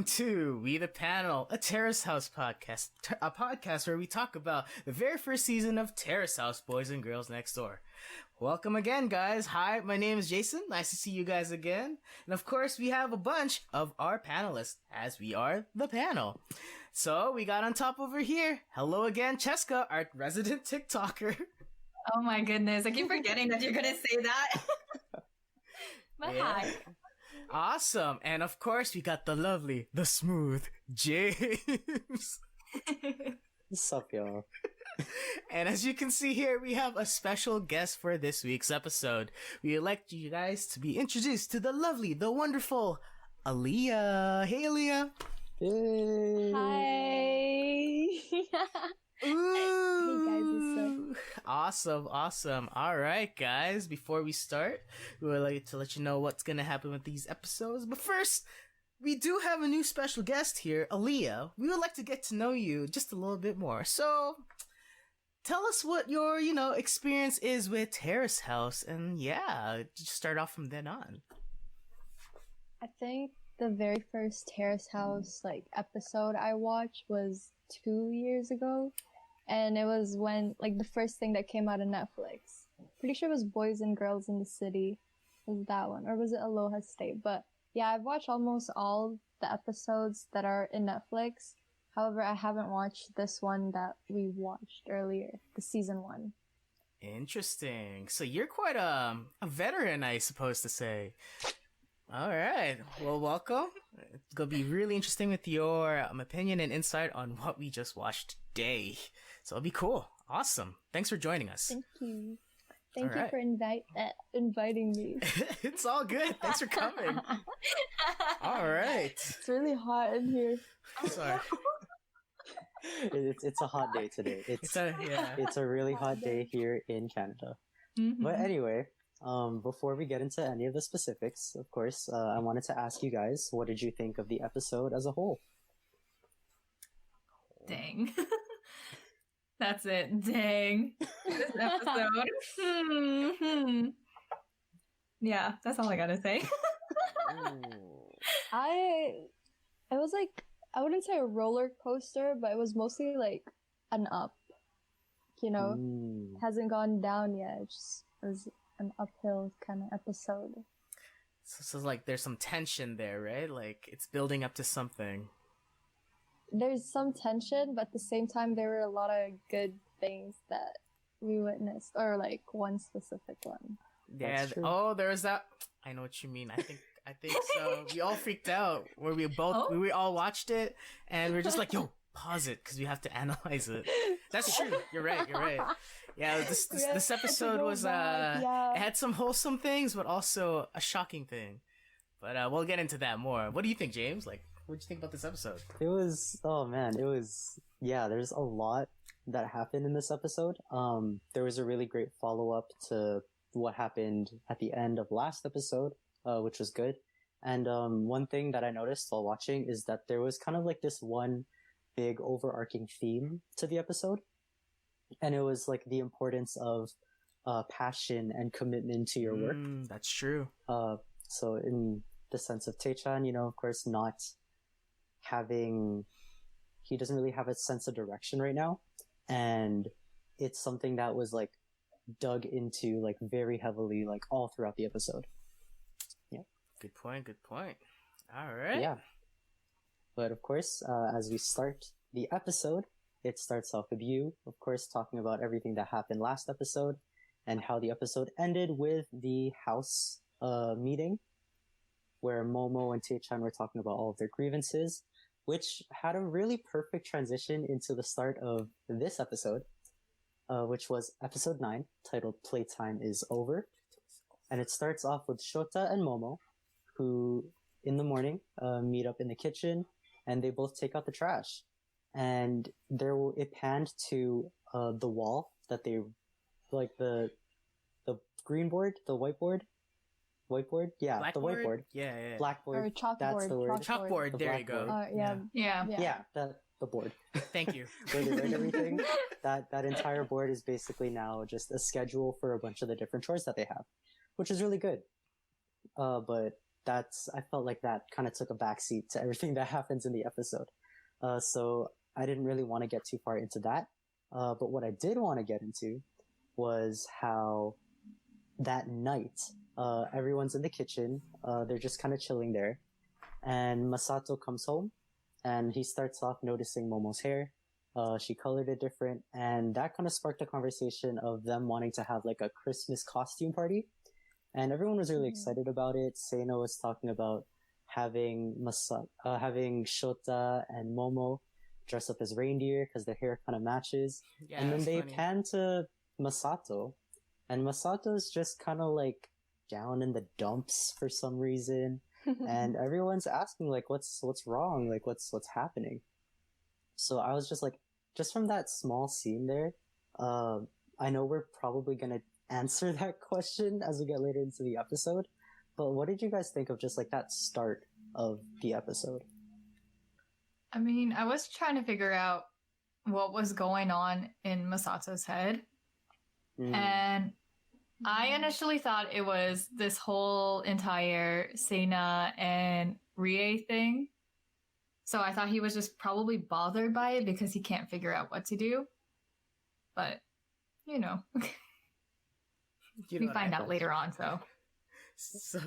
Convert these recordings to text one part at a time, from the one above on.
to We the Panel, a Terrace House podcast, a podcast where we talk about the very first season of Terrace House, Boys and Girls Next Door. Welcome again, guys. Hi, my name is Jason. Nice to see you guys again. And of course, we have a bunch of our panelists, as we are the panel. So, we got on top over here. Hello again, Cheska, our resident TikToker. Oh my goodness, I keep forgetting that you're gonna say that. But Yeah. hi. Awesome. And of course, we got the lovely, the smooth James. What's up, y'all? And as you can see here, we have a special guest for this week's episode. We would like you guys to be introduced to the lovely, the wonderful Alliah. Hey, Alliah. Yay! Hi. Ooh. Hey guys, what's Awesome, awesome. All right, guys. Before we start, we would like to let you know what's gonna happen with these episodes. But first, we do have a new special guest here, Alliah. We would like to get to know you just a little bit more. So, tell us what your, experience is with Terrace House, and yeah, just start off from then on. I think the very first Terrace House episode I watched was 2 years ago, and it was when the first thing that came out of Netflix. Pretty sure it was Boys and Girls in the City, was that one, or was it Aloha State? But yeah, I've watched almost all the episodes that are in Netflix. However, I haven't watched this one that we watched earlier, the season 1. Interesting. So you're quite a veteran, I suppose to say. All right. Well, welcome. It's going to be really interesting with your opinion and insight on what we just watched today. So it'll be cool. Awesome. Thanks for joining us. Thank you. Thank All you right. for inviting me. It's all good. Thanks for coming. All right. It's really hot in here. Sorry. It's a hot day today. It's a really hot day here in Canada. Mm-hmm. But anyway, before we get into any of the specifics, of course, I wanted to ask you guys, what did you think of the episode as a whole? Dang. That's it. Dang. This episode. Yeah, that's all I gotta say. It was I wouldn't say a roller coaster, but it was mostly an up. Hasn't gone down yet. It was an uphill kind of episode. So there's some tension there, right? It's building up to something. There's some tension, but at the same time, there were a lot of good things that we witnessed, or one specific one. Yeah. That's true. Oh, there's that. I know what you mean. I think so. We all freaked out where we all watched it, and we're just like, yo, pause it because we have to analyze it. That's true. You're right. Yeah, this episode was it had some wholesome things, but also a shocking thing. But we'll get into that more. What do you think, James? What did you think about this episode? There's a lot that happened in this episode. There was a really great follow-up to what happened at the end of last episode, which was good. And one thing that I noticed while watching is that there was kind of this one big overarching theme to the episode. And it was the importance of passion and commitment to your work. That's true. So in the sense of Tecchan, of course, he doesn't really have a sense of direction right now. And it's something that was dug into very heavily, all throughout the episode. Yeah. Good point. All right. Yeah. But of course, as we start the episode, it starts off with you, of course, talking about everything that happened last episode and how the episode ended with the house meeting where Momo and Tecchan were talking about all of their grievances, which had a really perfect transition into the start of this episode, which was episode 9, titled Playtime is Over. And it starts off with Shota and Momo, who in the morning meet up in the kitchen, and they both take out the trash. And it panned to the wall that they, the green board, the whiteboard? Yeah, Blackboard? the whiteboard. Yeah. Blackboard. Or chalkboard. That's the word. Chalkboard. The There you go. blackboard. Yeah. Yeah, the board. Thank you. Where they write everything. That entire board is basically now just a schedule for a bunch of the different chores that they have, which is really good. But I felt like that kind of took a backseat to everything that happens in the episode. So I didn't really want to get too far into that. But what I did want to get into was how that night, everyone's in the kitchen. They're just kind of chilling there. And Masato comes home and he starts off noticing Momo's hair. She colored it different. And that kind of sparked a conversation of them wanting to have like a Christmas costume party. And everyone was really excited about it. Seino was talking about having having Shota and Momo dress up as reindeer because their hair kind of matches. Yeah, And then they funny. pan to Masato, and Masato's just kind of like down in the dumps for some reason. And everyone's asking like, what's wrong? Like, what's happening? So I was just like, just from that small scene there, I know we're probably gonna answer that question as we get later into the episode, but what did you guys think of just like that start of the episode? I mean, I was trying to figure out what was going on in Masato's head. And I initially thought it was this whole entire Seina and Rie thing. So I thought he was just probably bothered by it because he can't figure out what to do. But, you know, You know we what find I out thought? later on, so.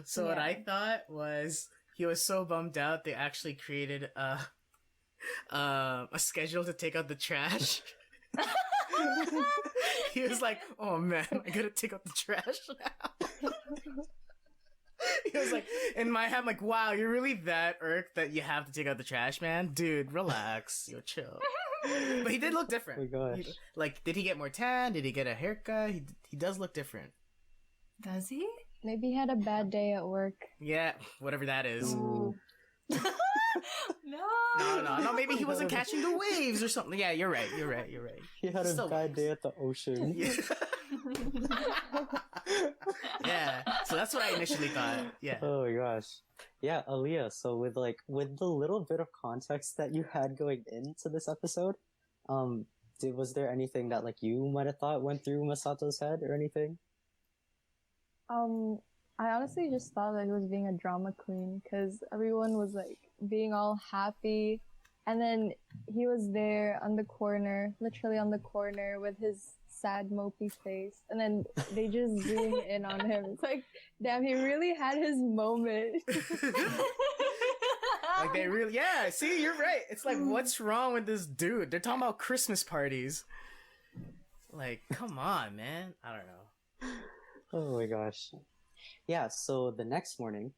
So what I thought was he was so bummed out they actually created a schedule to take out the trash. He was like, "Oh man, I gotta take out the trash now." He was like, in my head, I'm like, "Wow, you're really that irked that you have to take out the trash, man, dude. Relax, yo, chill." But he did look different. Oh my gosh. Like, did he get more tan? Did he get a haircut? He does look different. Does he? Maybe he had a bad day at work. Yeah, whatever that is. Ooh. No. Maybe he wasn't catching the waves or something. Yeah, you're right. He had a Still bad works. day at the ocean. Yeah. Yeah. So that's what I initially thought. Yeah. Oh my gosh. Yeah, Alliah, so with the little bit of context that you had going into this episode, was there anything that like you might have thought went through Masato's head or anything? I honestly just thought that he was being a drama queen because everyone was like being all happy, and then he was there on the corner, literally on the corner, with his sad mopey face, and then they just zoom in on him. It's like, damn, he really had his moment. Like they really, yeah. See, you're right. It's like, what's wrong with this dude? They're talking about Christmas parties. Like, come on, man. I don't know. Oh my gosh. Yeah, so the next morning,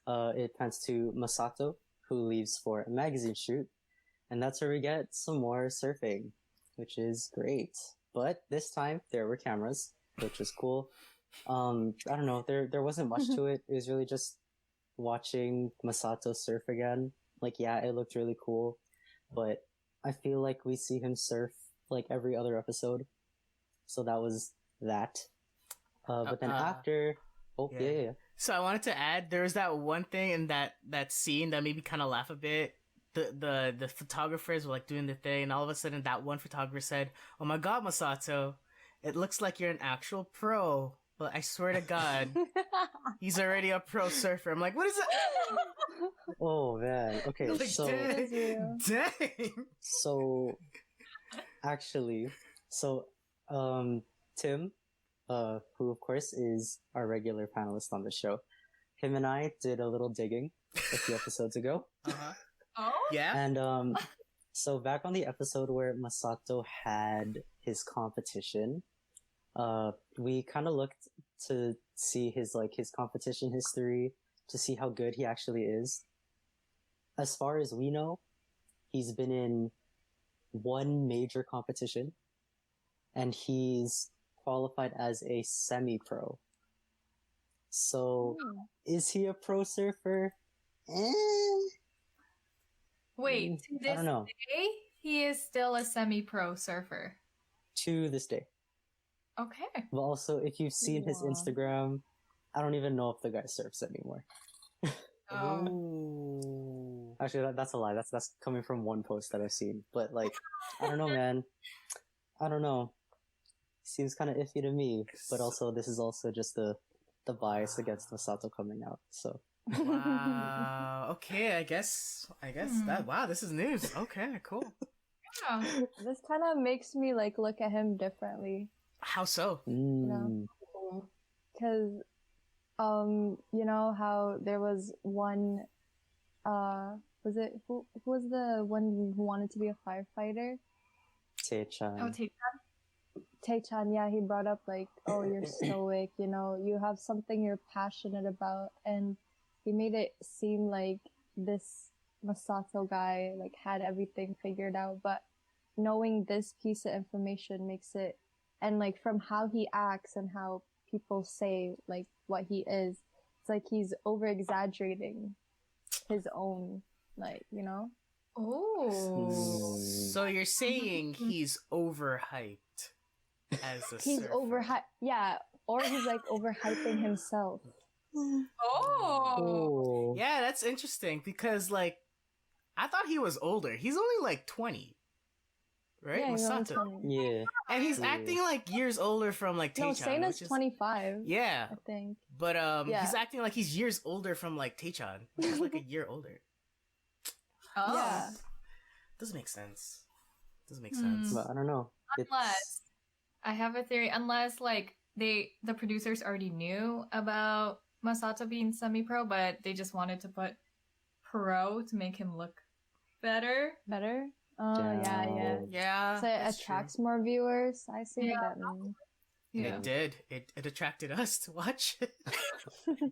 it pans to Masato, who leaves for a magazine shoot, and that's where we get some more surfing, which is great. But this time, there were cameras, which was cool. I don't know, there wasn't much to it. It was really just watching Masato surf again. Like, yeah, it looked really cool, but I feel like we see him surf like every other episode. So that was that. But then after... Oh, yeah. So I wanted to add, there was that one thing in that scene that made me kind of laugh a bit. The photographers were like doing the thing, and all of a sudden that one photographer said, "Oh my god, Masato, it looks like you're an actual pro. But I swear to God, he's already a pro surfer." I'm like, what is that? Oh man. Okay, Like, so dang. so actually, Tim, who of course is our regular panelist on the show, him and I did a little digging a few episodes ago. Uh-huh. Oh? Yeah. And so back on the episode where Masato had his competition, we kind of looked to see his competition history to see how good he actually is. As far as we know, he's been in one major competition, and he's qualified as a semi-pro. So, is he a pro surfer? Wait, to I don't this know. day, he is still a semi-pro surfer. To this day. Okay. But also, if you've seen his Wow. Instagram, I don't even know if the guy surfs anymore. Oh. Ooh. Actually, that's a lie. That's coming from one post that I've seen. But like, I don't know, man. I don't know. Seems kind of iffy to me. But also, this is also just the bias against Masato coming out. So Wow. Okay, I guess that. Wow, this is news. Okay, cool. Yeah. This kind of makes me like look at him differently, How so? you know, because you know how there was one was it who was the one who wanted to be a firefighter? Tecchan. Oh, take Taechan, yeah, he brought up like, oh, you're stoic, you know, you have something you're passionate about, and he made it seem like this Masato guy like had everything figured out, but knowing this piece of information makes it, and like from how he acts and how people say like what he is, it's like he's over exaggerating his own, like, you know. Oh. So you're saying he's overhyped as a He's surfer. overhyped, yeah, or he's like overhyping himself. Oh. Yeah, that's interesting because like I thought he was older. He's only like 20. Right? Yeah, he's only Masato. 20. Yeah. And he's acting like years older from like No, Tecchan. Seina's which is, 25. Yeah. I think. But Yeah. he's acting like he's years older from like Tecchan, which is like a year older. Oh. Yeah. Doesn't make sense. Doesn't make Hmm. sense. But I don't know. Unless I have a theory, unless like the producers already knew about Masato being semi-pro, but they just wanted to put pro to make him look better. Better? Oh, yeah. Yeah. So it that's attracts more viewers. I see what Yeah. that means. true. Yeah. It did. It attracted us to watch it.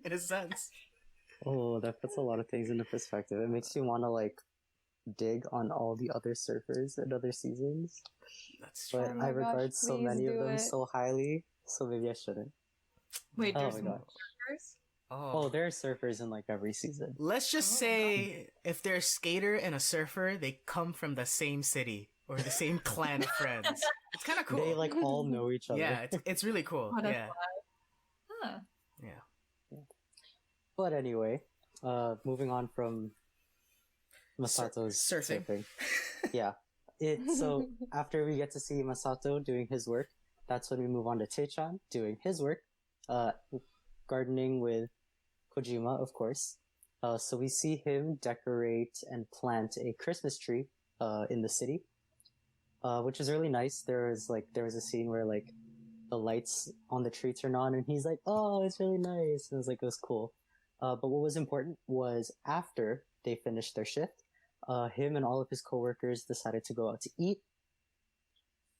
In a sense. Oh, that puts a lot of things into perspective. It makes you want to like dig on all the other surfers in other seasons. That's true. But Oh my I gosh, regard so please many of do them it. so highly, so maybe I shouldn't. Wait, Oh there's my more gosh. surfers? Oh, there are surfers in like every season. Let's just say if they're a skater and a surfer, they come from the same city or the same clan of friends. It's kind of cool. They like all know each other. Yeah, it's really cool. What a Yeah. Huh. Yeah. But anyway, moving on from Masato's Surfing. surfing. Yeah. So after we get to see Masato doing his work, that's when we move on to Tecchan doing his work, gardening with Kojima, of course. So we see him decorate and plant a Christmas tree in the city, which is really nice. There was a scene where like the lights on the tree turn on, and he's like, "Oh, it's really nice." And it was cool. But what was important was after they finished their shift, him and all of his coworkers decided to go out to eat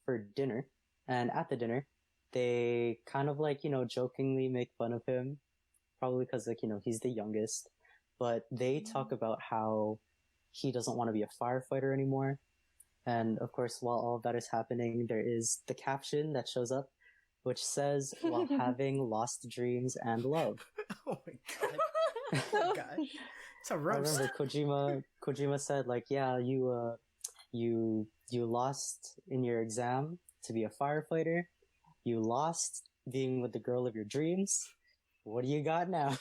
for dinner. And at the dinner, they kind of like, jokingly make fun of him, probably because like, he's the youngest. But they talk about how he doesn't want to be a firefighter anymore. And of course, while all of that is happening, there is the caption that shows up, which says, "While having lost dreams and love." Oh my god. Oh my gosh. It's a I roast. remember Kojima said like, "Yeah, you lost in your exam to be a firefighter. You lost being with the girl of your dreams. What do you got now?"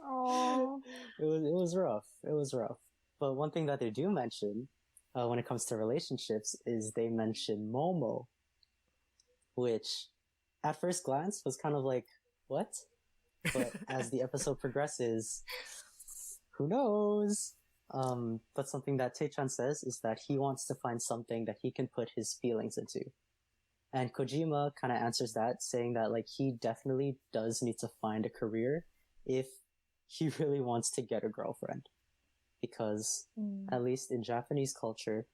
Oh. It was rough. It was rough. But one thing that they do mention, when it comes to relationships, is they mention Momo, which at first glance was kind of like, what? But as the episode progresses, who knows? But something that Tecchan says is that he wants to find something that he can put his feelings into. And Kojima kind of answers that, saying that like he definitely does need to find a career if he really wants to get a girlfriend. Because at least in Japanese culture,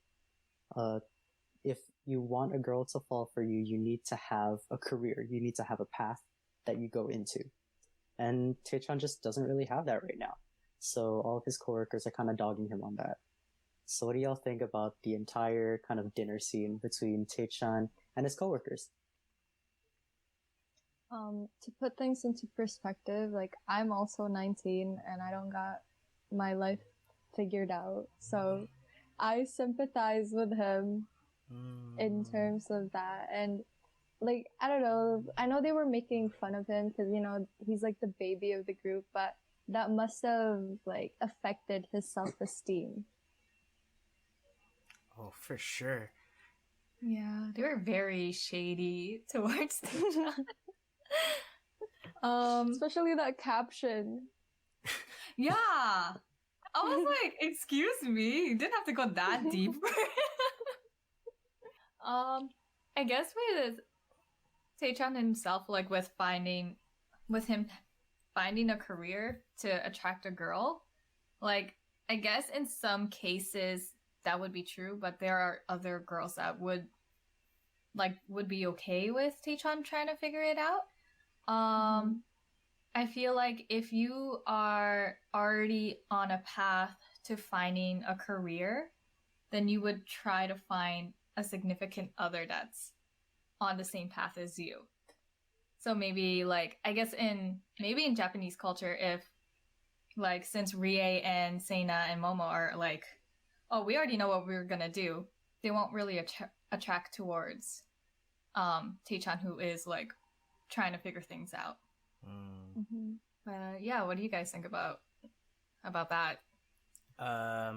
if you want a girl to fall for you, you need to have a career. You need to have a path that you go into. And Tecchan just doesn't really have that right now. So all of his coworkers are kind of dogging him on that. So what do y'all think about the entire kind of dinner scene between Tecchan and his coworkers? To put things into perspective, like I'm also 19 and I don't got my life figured out. So I sympathize with him in terms of that. And like, I don't know, I know they were making fun of him because, he's like the baby of the group, but that must have like affected his self-esteem. Oh, for sure. Yeah, they were very shady towards Tecchan. Especially that caption. Yeah. I was like, excuse me, you didn't have to go that deep. I guess with Taechan himself, like with him finding a career to attract a girl, like I guess in some cases that would be true, but there are other girls that would be okay with Taechan trying to figure it out. I feel like if you are already on a path to finding a career, then you would try to find a significant other that's on the same path as you. So maybe like I guess in Japanese culture, if like since Rie and Seina and Momo are like, oh, we already know what we're gonna do, they won't really attract towards Taechan, who is like trying to figure things out. Yeah, what do you guys think about that?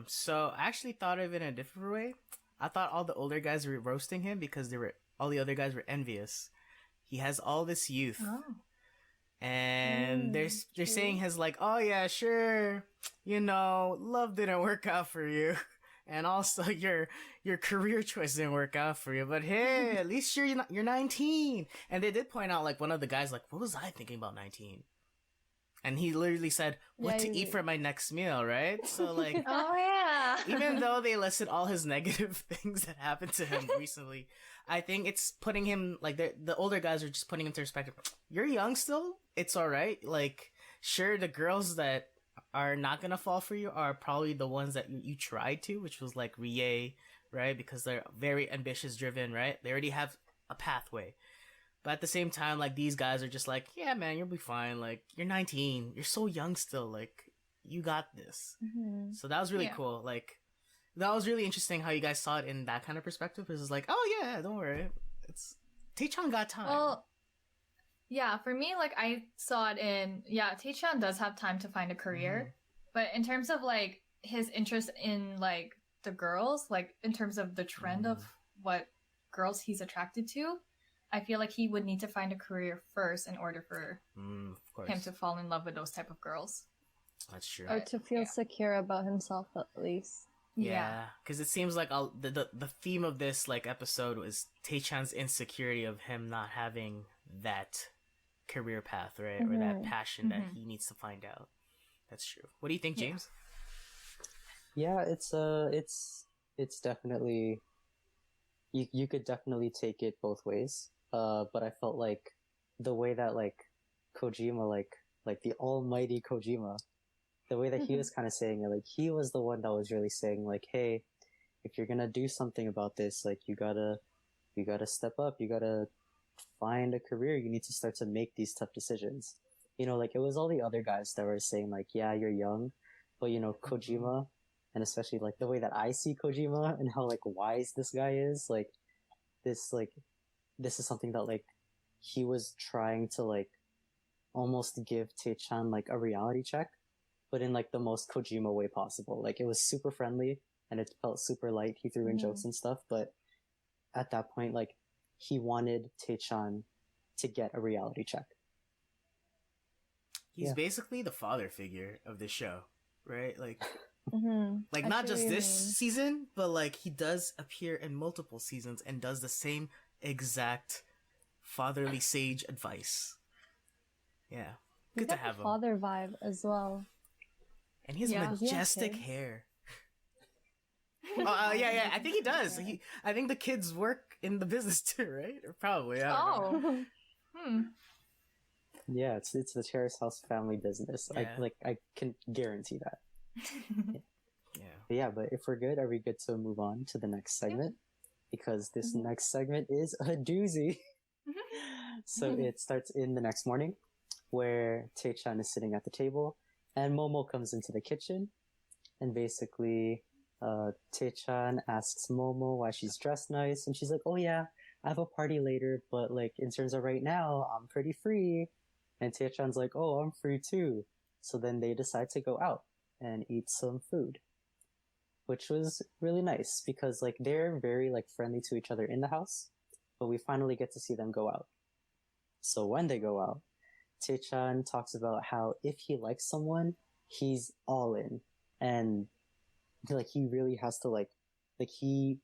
So I actually thought of it in a different way. I thought all the older guys were roasting him because all the other guys were envious. He has all this youth. Oh. And they're saying his like, oh yeah, sure, love didn't work out for you. And also your career choice didn't work out for you. But hey, at least you're 19. And they did point out like one of the guys like, what was I thinking about 19? And he literally said, what to eat for my next meal, right? So like, oh yeah. Even though they listed all his negative things that happened to him recently, I think it's putting him like the older guys are just putting him into perspective. You're young still. It's all right. Like, sure, the girls that are not gonna fall for you are probably the ones that you tried to, which was like Rie, right? Because they're very ambitious driven, right? They already have a pathway. But at the same time, like, these guys are just like, yeah, man, you'll be fine. Like, you're 19. You're so young still. Like, you got this. So that was really cool. Like, that was really interesting how you guys saw it in that kind of perspective. It was like, oh, yeah, don't worry. Taechan got time. Well, yeah, for me, like, I saw it in, Taechan does have time to find a career. But in terms of, like, his interest in, like, the girls, like, in terms of the trend of what girls he's attracted to, I feel like he would need to find a career first in order for him to fall in love with those type of girls. That's true. Or to feel secure about himself, at least. Yeah, because it seems like the theme of this like episode was Taechan's insecurity of him not having that career path, right, or that passion that he needs to find out. That's true. What do you think, James? Yeah, it's definitely you could definitely take it both ways. But I felt like the way that like Kojima, like the almighty Kojima, the way that he was kind of saying it, like he was the one that was really saying like, hey, if you're gonna do something about this, like you gotta step up, you gotta find a career, you need to start to make these tough decisions. Like it was all the other guys that were saying like, yeah, you're young, but Kojima, and especially like the way that I see Kojima and how like wise this guy is, like this is something that like he was trying to like almost give Taechan like a reality check, but in like the most Kojima way possible. Like it was super friendly and it felt super light. He threw in jokes and stuff, but at that point, like he wanted Taechan to get a reality check. He's basically the father figure of the show, right? Like, like I not just this mean. season, but like he does appear in multiple seasons and does the same exact fatherly sage advice. Yeah, good to have him. Father vibe as well. And he has majestic hair. Yeah. I think he does. I think the kids work in the business too, right? Or probably. I don't know. Yeah, it's the Terrace House family business. Yeah. I can guarantee that. Yeah. But if we're good, are we good to move on to the next segment? Because this next segment is a doozy. So it starts in the next morning, where Taechan is sitting at the table, and Momo comes into the kitchen, and basically, Taechan asks Momo why she's dressed nice, and she's like, oh yeah, I have a party later, but like, in terms of right now, I'm pretty free. And Taechan's like, oh, I'm free too. So then they decide to go out and eat some food, which was really nice because like they're very like friendly to each other in the house, but we finally get to see them go out. So when they go out, Taechan talks about how if he likes someone, he's all in, and like he really has to like he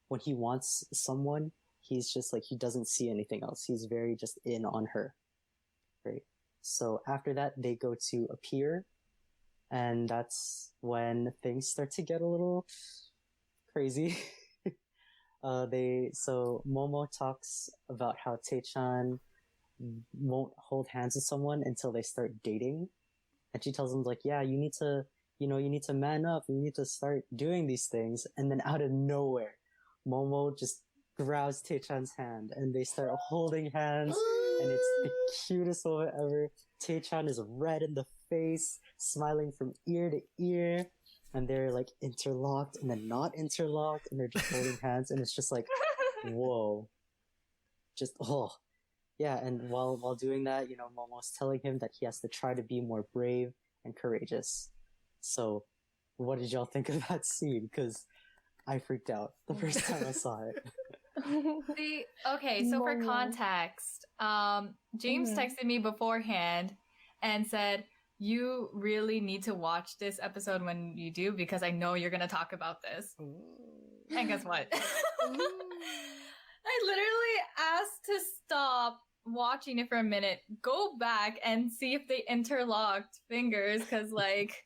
when he wants someone, he's just like he doesn't see anything else. He's very just in on her, right? So after that, they go to a pier, and that's when things start to get a little crazy. So Momo talks about how Tecchan won't hold hands with someone until they start dating, and she tells him like, yeah, you need to man up, you need to start doing these things. And then out of nowhere, Momo just grabs Tecchan's hand and they start holding hands, and it's the cutest moment ever. Tecchan is red in the face, smiling from ear to ear, and they're like interlocked and then not interlocked, and they're just holding hands, and it's just like, whoa. Just, oh. Yeah, and while doing that, Momo's telling him that he has to try to be more brave and courageous. So, what did y'all think of that scene? Because I freaked out the first time I saw it. Okay, so for context, James texted me beforehand and said, you really need to watch this episode when you do, because I know you're going to talk about this. And guess what? I literally asked to stop watching it for a minute, go back and see if they interlocked fingers, because like,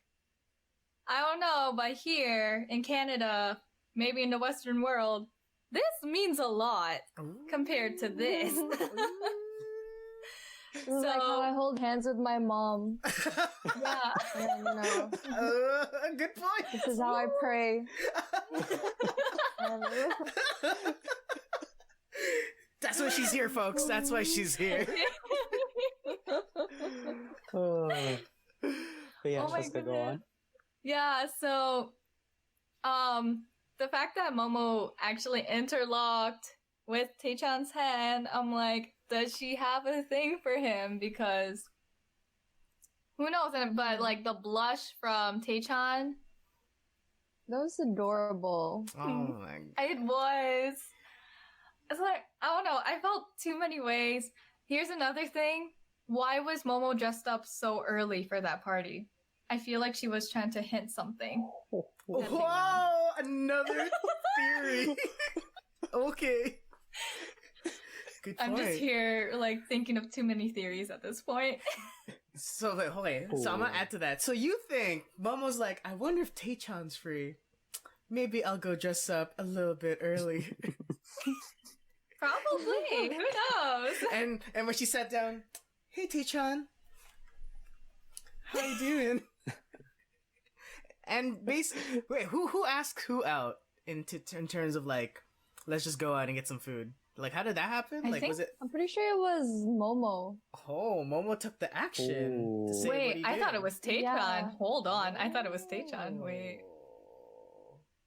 I don't know, but here in Canada, maybe in the Western world, this means a lot compared to this. This is like how I hold hands with my mom. Yeah. And, good point. This is how I pray. That's why she's here, folks. That's why she's here. But yeah, Cheska, go on. Yeah, so, the fact that Momo actually interlocked with Tecchan's hand, I'm like, does she have a thing for him? Because who knows? But like the blush from Tecchan, that was adorable. Oh my god. it was. It's like, I don't know. I felt too many ways. Here's another thing. Why was Momo dressed up so early for that party? I feel like she was trying to hint something. Whoa! Another theory. Okay. Good point. I'm just here, like, thinking of too many theories at this point. So, like, okay, so I'm gonna add to that. So you think Momo's like, I wonder if Tecchan's free. Maybe I'll go dress up a little bit early. Probably. Who knows? And when she sat down, hey Tecchan, how you doing? And basically, wait, who asked who out in terms of like, let's just go out and get some food? Like, how did that happen? Was it? I'm pretty sure it was Momo. Oh, Momo took the action. To say Wait, I thought it was Tecchan. Yeah. Hold on, I thought it was Tecchan. Wait,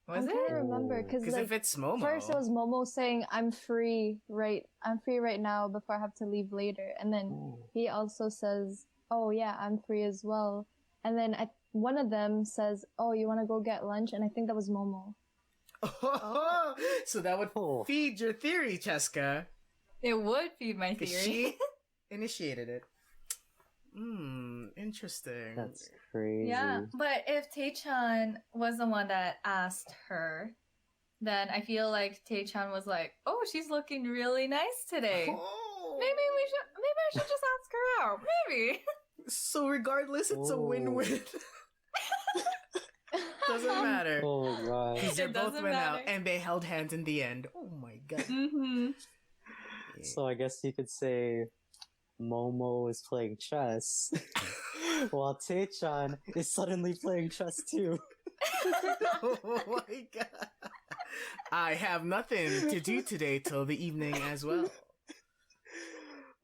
was I'm it? trying to remember because Because if it's Momo, first it was Momo saying I'm free right now before I have to leave later, and then he also says, oh yeah, I'm free as well, and then one of them says, oh, you want to go get lunch, and I think that was Momo. Oh. So that would feed your theory, Cheska. It would feed my theory. She initiated it. Interesting. That's crazy. Yeah, but if Tecchan was the one that asked her, then I feel like Tecchan was like, oh, she's looking really nice today. Oh. Maybe I should just ask her out. Maybe. So regardless, it's a win-win. Doesn't matter. Oh god. Because they It both doesn't went out matter. and they held hands in the end. Oh my god. Mm-hmm. So I guess you could say Momo is playing chess, while Tecchan is suddenly playing chess too. Oh my god. I have nothing to do today till the evening as well.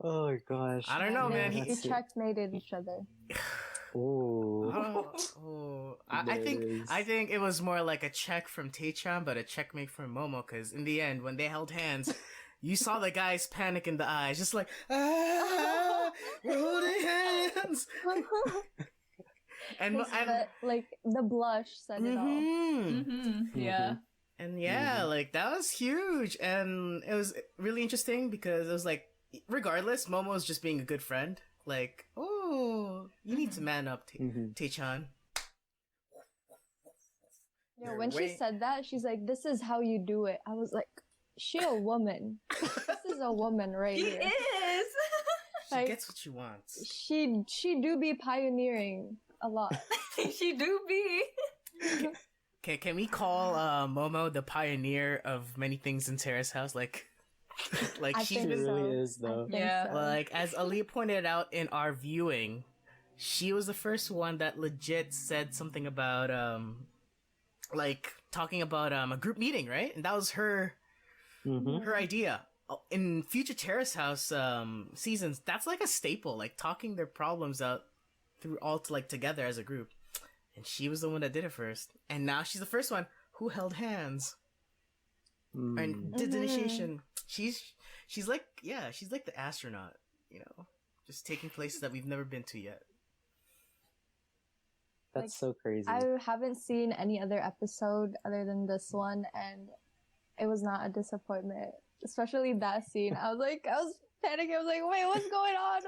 Oh gosh. I don't know, man. He checkmated each other. Ooh. I think it was more like a check from Tecchan, but a checkmate from Momo. Because in the end, when they held hands, you saw the guys panic in the eyes, just like, we're holding hands. and like the blush said it all. Mm-hmm. Yeah. And yeah, like that was huge, and it was really interesting because it was like, regardless, Momo's just being a good friend. Like, oh, No, you need to man up, Tecchan. Yeah, when she said that, she's like, "This is how you do it." I was like, "She a woman. This is a woman right here." She is. She gets what she wants. She do be pioneering a lot. She do be. Okay, can we call Momo the pioneer of many things in Terrace House? Like She really is, though. Yeah. Like, as Alliah pointed out in our viewing, she was the first one that legit said something about like talking about a group meeting, right? And that was her idea. In future Terrace House seasons, that's like a staple, like talking their problems out through all together as a group. And she was the one that did it first. And now she's the first one who held hands and did the initiation. She's like the astronaut, you know, just taking places that we've never been to yet. That's so crazy. I haven't seen any other episode other than this one, and it was not a disappointment. Especially that scene. I was panicking. I was like, wait, what's going on?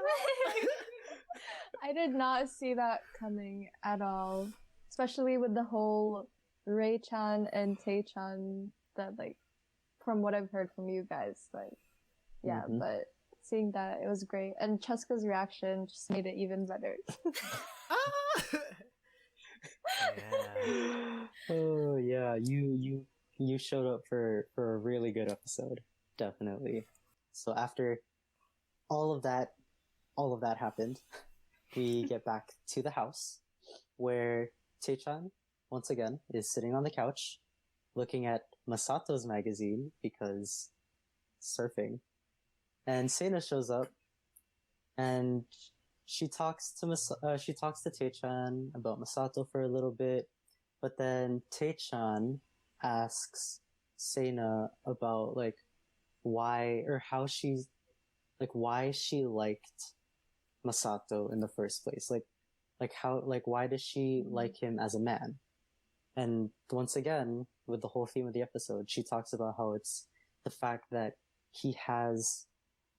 I did not see that coming at all. Especially with the whole Ray-chan and Tae-chan, that, like, from what I've heard from you guys, like, yeah, but seeing that, it was great. And Cheska's reaction just made it even better. Yeah. Oh yeah, you showed up for a really good episode, definitely. So after all of that happened, we get back to the house where Tae-chan once again is sitting on the couch looking at Masato's magazine because surfing, and Sena shows up and she talks to Tae-chan about Masato for a little bit, but then Tae-chan asks Sena about why she liked Masato in the first place, why does she like him as a man? And once again, with the whole theme of the episode, she talks about how it's the fact that he has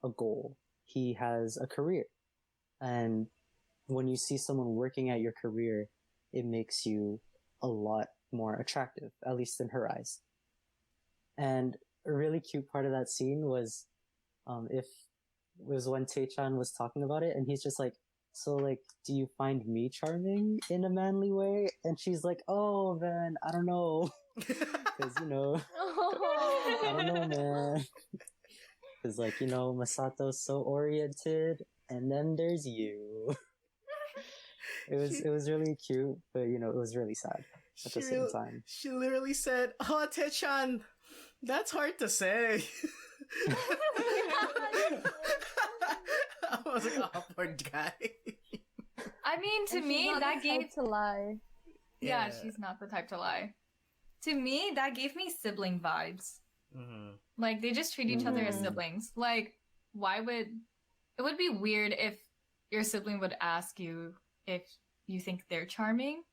a goal, he has a career. And when you see someone working at your career, it makes you a lot more attractive, at least in her eyes. And a really cute part of that scene was, when Tae-chan was talking about it, and he's just like, so do you find me charming in a manly way? And she's like, oh man, I don't know. Cause I don't know, man. Cause Masato's so oriented, and then there's you. It was really cute, but it was really sad at the same time. She literally said, "Oh, Tecchan, that's hard to say." I was like, "Oh, poor guy." I mean, to me, that gave to lie. Yeah, she's not the type to lie. To me, that gave me sibling vibes. Mm-hmm. Like, they just treat each other as siblings. Like, it would be weird if your sibling would ask you if you think they're charming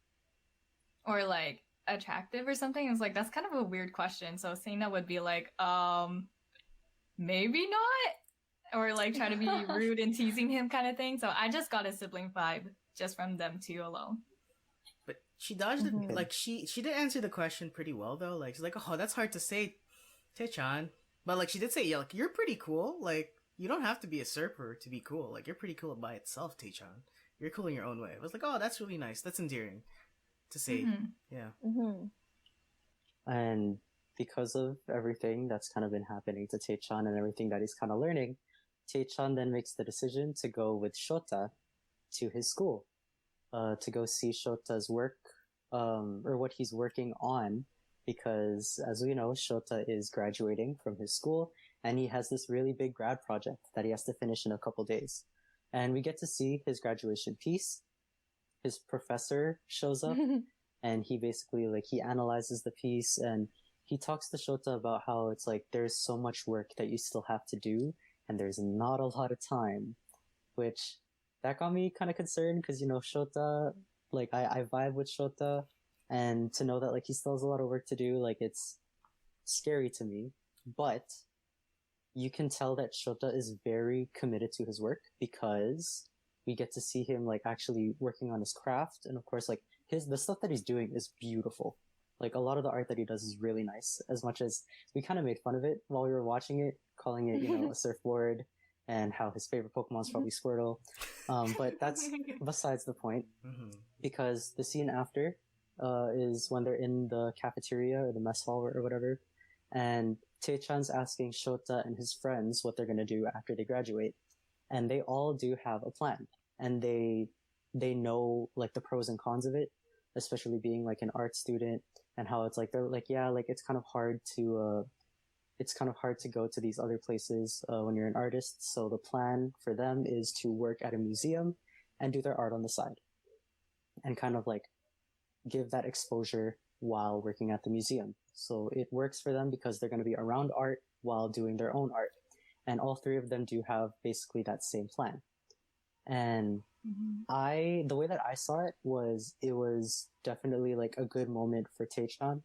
or attractive or something. It's that's kind of a weird question. So Sena would be like, maybe not, or try to be rude and teasing him kind of thing. So I just got a sibling vibe just from them two alone. But she dodged it. She did answer the question pretty well though. She's like, "Oh, that's hard to say, Tae-chan." But she did say, "Yeah, you're pretty cool. You don't have to be a surfer to be cool. You're pretty cool by itself, Tae-chan. You're cool in your own way." I was like, "Oh, that's really nice. That's endearing to say." Yeah. And because of everything that's kind of been happening to Tae-chan and everything that he's kind of learning, Tae-chan then makes the decision to go with Shota to his school, to go see Shota's work, or what he's working on, because as we know, Shota is graduating from his school and he has this really big grad project that he has to finish in a couple days. And we get to see his graduation piece. His professor shows up and he basically he analyzes the piece and he talks to Shota about how it's there's so much work that you still have to do and there's not a lot of time, which that got me kind of concerned because, Shota, I vibe with Shota, and to know that he still has a lot of work to do, it's scary to me. But you can tell that Shota is very committed to his work because we get to see him like actually working on his craft, and of course like the stuff that he's doing is beautiful. Like a lot of the art that he does is really nice, as much as we kind of made fun of it while we were watching it, calling it, a surfboard, and how his favorite Pokemon is probably Squirtle. But that's besides the point, because the scene after is when they're in the cafeteria or the mess hall or whatever, and Teichan's asking Shota and his friends what they're going to do after they graduate. And they all do have a plan, and they know like the pros and cons of it, especially being like an art student, and how it's like they're like, yeah, like it's kind of hard to go to these other places when you're an artist. So the plan for them is to work at a museum and do their art on the side, and kind of like give that exposure while working at the museum. So it works for them because they're going to be around art while doing their own art. And all three of them do have basically that same plan. And the way that I saw it was definitely like a good moment for Teichan.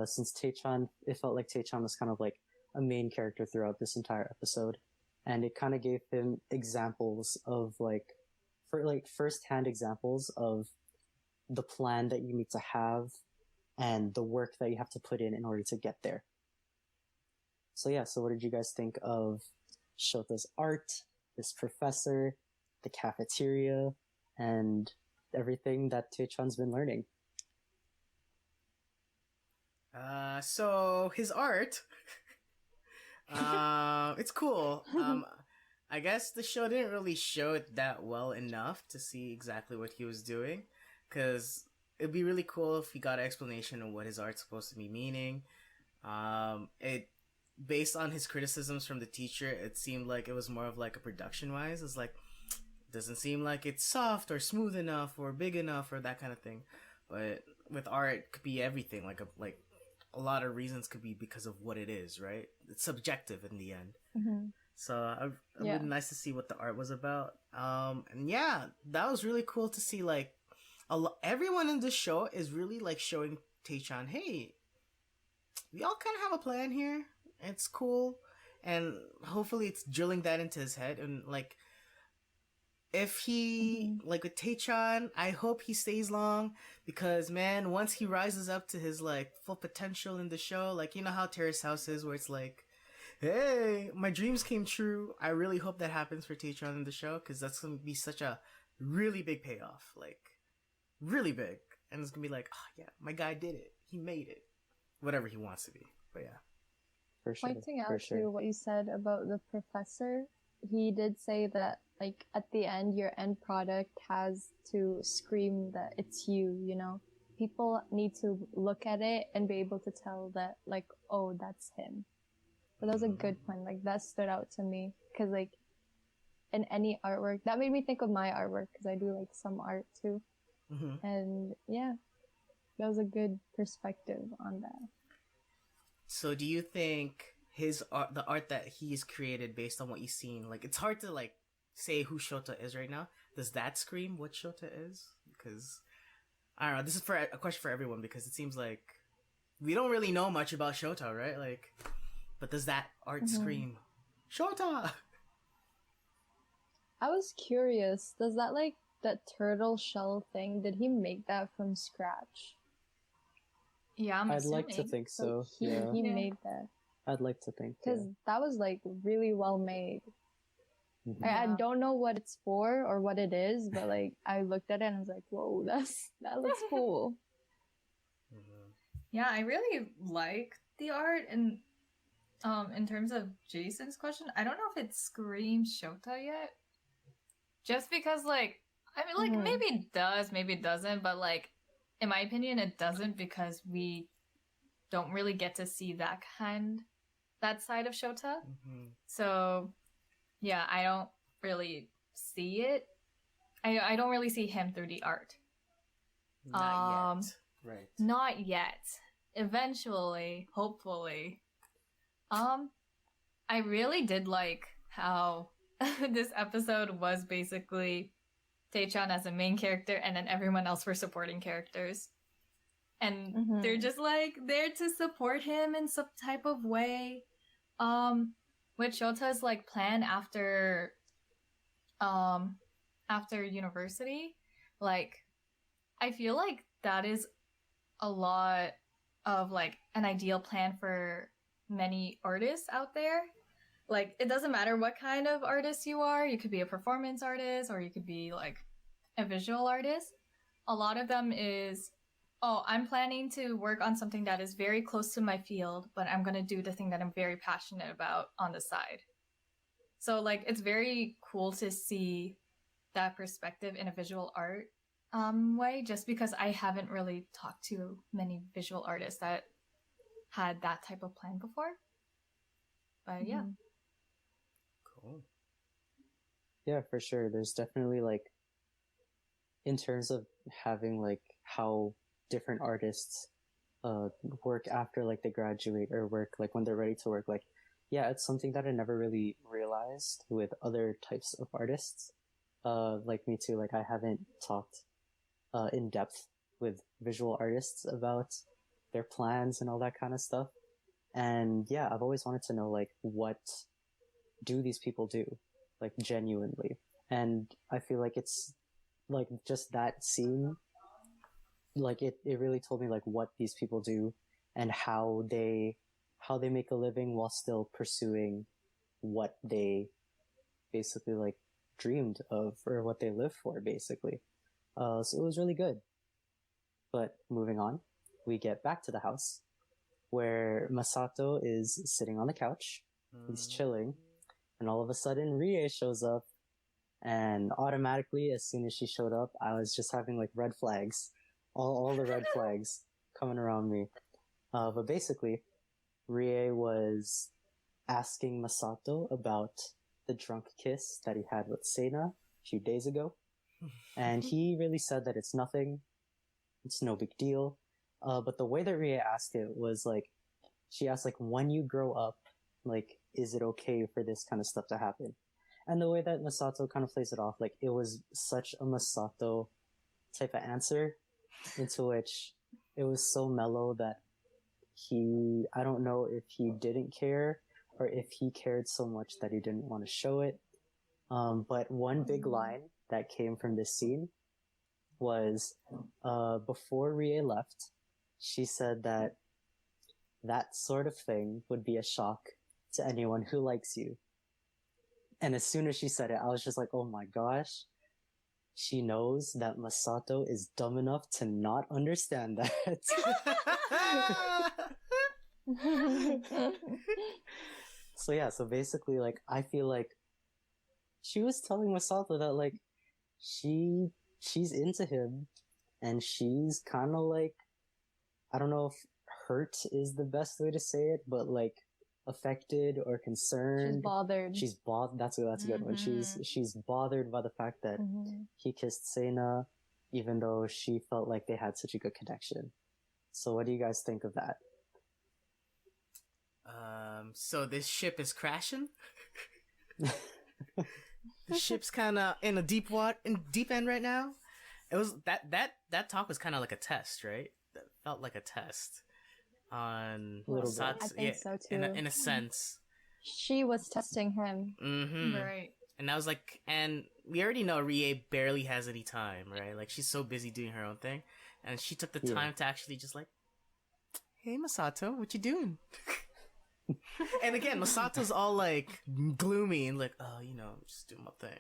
Since Teichan, it felt like Teichan was kind of like a main character throughout this entire episode. And it kind of gave him examples of first-hand examples of the plan that you need to have and the work that you have to put in order to get there. So yeah, so what did you guys think of Shota's art, this professor, the cafeteria, and everything that Teichan's been learning? So his art, it's cool. I guess the show didn't really show it that well enough to see exactly what he was doing, because it'd be really cool if we got an explanation of what his art's supposed to be meaning. Based on his criticisms from the teacher, it seemed like it was more of like a production-wise. It's like, doesn't seem like it's soft or smooth enough or big enough or that kind of thing. But with art, it could be everything. Like a lot of reasons could be because of what it is, right? It's subjective in the end. So it would be nice to see what the art was about. And yeah, that was really cool to see. Like everyone in this show is really like showing Teichan, hey, we all kind of have a plan here. It's cool, and hopefully it's drilling that into his head. And like, if he like with Teichan, I hope he stays long, because man, once he rises up to his like full potential in the show, like you know how Terrace House is, where it's like, hey, my dreams came true. I really hope that happens for Teichan in the show, because that's gonna be such a really big payoff, like really big, and it's gonna be like, oh yeah, my guy did it. He made it, whatever he wants to be. But yeah. For sure. Pointing out to what you said about the professor, he did say that, like, at the end, your end product has to scream that it's you, you know? People need to look at it and be able to tell that, like, oh, that's him. So that was a good point. Like, that stood out to me. Because, like, in any artwork, that made me think of my artwork, because I do, like, some art, too. And, yeah, that was a good perspective on that. So do you think his art, the art that he's created based on what you've seen, like it's hard to like say who Shota is right now. Does that scream what Shota is? Because I don't know. This is for a question for everyone, because it seems like we don't really know much about Shota, right? Like, but does that art scream Shota? I was curious. Does that like that turtle shell thing? Did he make that from scratch? Yeah, I'd like to think so. He made that. I'd like to think. Because that was like really well made. I don't know what it's for or what it is, but like I looked at it and I was like, whoa, that looks cool. Yeah, I really like the art, and in terms of Jason's question, I don't know if it screams Shota yet. Just because like I mean like maybe it does, maybe it doesn't, but like in my opinion it doesn't, because we don't really get to see that side of Shota. So yeah, I don't really see it. I don't really see him through the art. Not yet. Right. Not yet. Eventually, hopefully. I really did like how this episode was basically Teichan as a main character and then everyone else were supporting characters. And they're just like there to support him in some type of way. With Shota's like plan after after university. Like, I feel like that is a lot of like an ideal plan for many artists out there. Like, it doesn't matter what kind of artist you are. You could be a performance artist or you could be like a visual artist. A lot of them is, oh, I'm planning to work on something that is very close to my field, but I'm going to do the thing that I'm very passionate about on the side. So, like, it's very cool to see that perspective in a visual art way, just because I haven't really talked to many visual artists that had that type of plan before. But yeah. Cool. Yeah, for sure. There's definitely like, in terms of having like how different artists work after like they graduate or work like when they're ready to work, like, yeah, it's something that I never really realized with other types of artists. Like me too, like I haven't talked in depth with visual artists about their plans and all that kind of stuff. And yeah, I've always wanted to know like, what do these people do, like genuinely? And I feel like it's like just that scene, like it really told me like what these people do and how they make a living while still pursuing what they basically like dreamed of or what they live for, basically. So it was really good. But moving on, we get back to the house where Masato is sitting on the couch. He's chilling, and all of a sudden Rie shows up, and automatically as soon as she showed up, I was just having like red flags, all the red flags coming around me. But basically, Rie was asking Masato about the drunk kiss that he had with Sena a few days ago. And he really said that it's nothing. It's no big deal. But the way that Rie asked it was like, she asked like, when you grow up, like, is it okay for this kind of stuff to happen? And the way that Masato kind of plays it off, like, it was such a Masato type of answer, into which it was so mellow that I don't know if he didn't care or if he cared so much that he didn't want to show it. But one big line that came from this scene was, before Rie left, she said that that sort of thing would be a shock to anyone who likes you. And as soon as she said it, I was just like, oh my gosh, she knows that Masato is dumb enough to not understand that. So yeah, so basically, like, I feel like she was telling Masato that, like, she's into him, and she's kind of like, I don't know if hurt is the best way to say it, but like affected or concerned. She's bothered. That's a good one. She's bothered by the fact that he kissed Sena, even though she felt like they had such a good connection. So what do you guys think of that? So this ship is crashing. The ship's kind of in a deep end right now. It was that talk was kind of like a test, right? That felt like a test on Masato. I think so too. In a sense, she was testing him. Mm-hmm. Right. And I was like, and we already know Rie barely has any time, right? Like, she's so busy doing her own thing, and she took the time to actually just like, hey Masato, what you doing? And again, Masato's all like gloomy and like, oh, just doing my thing.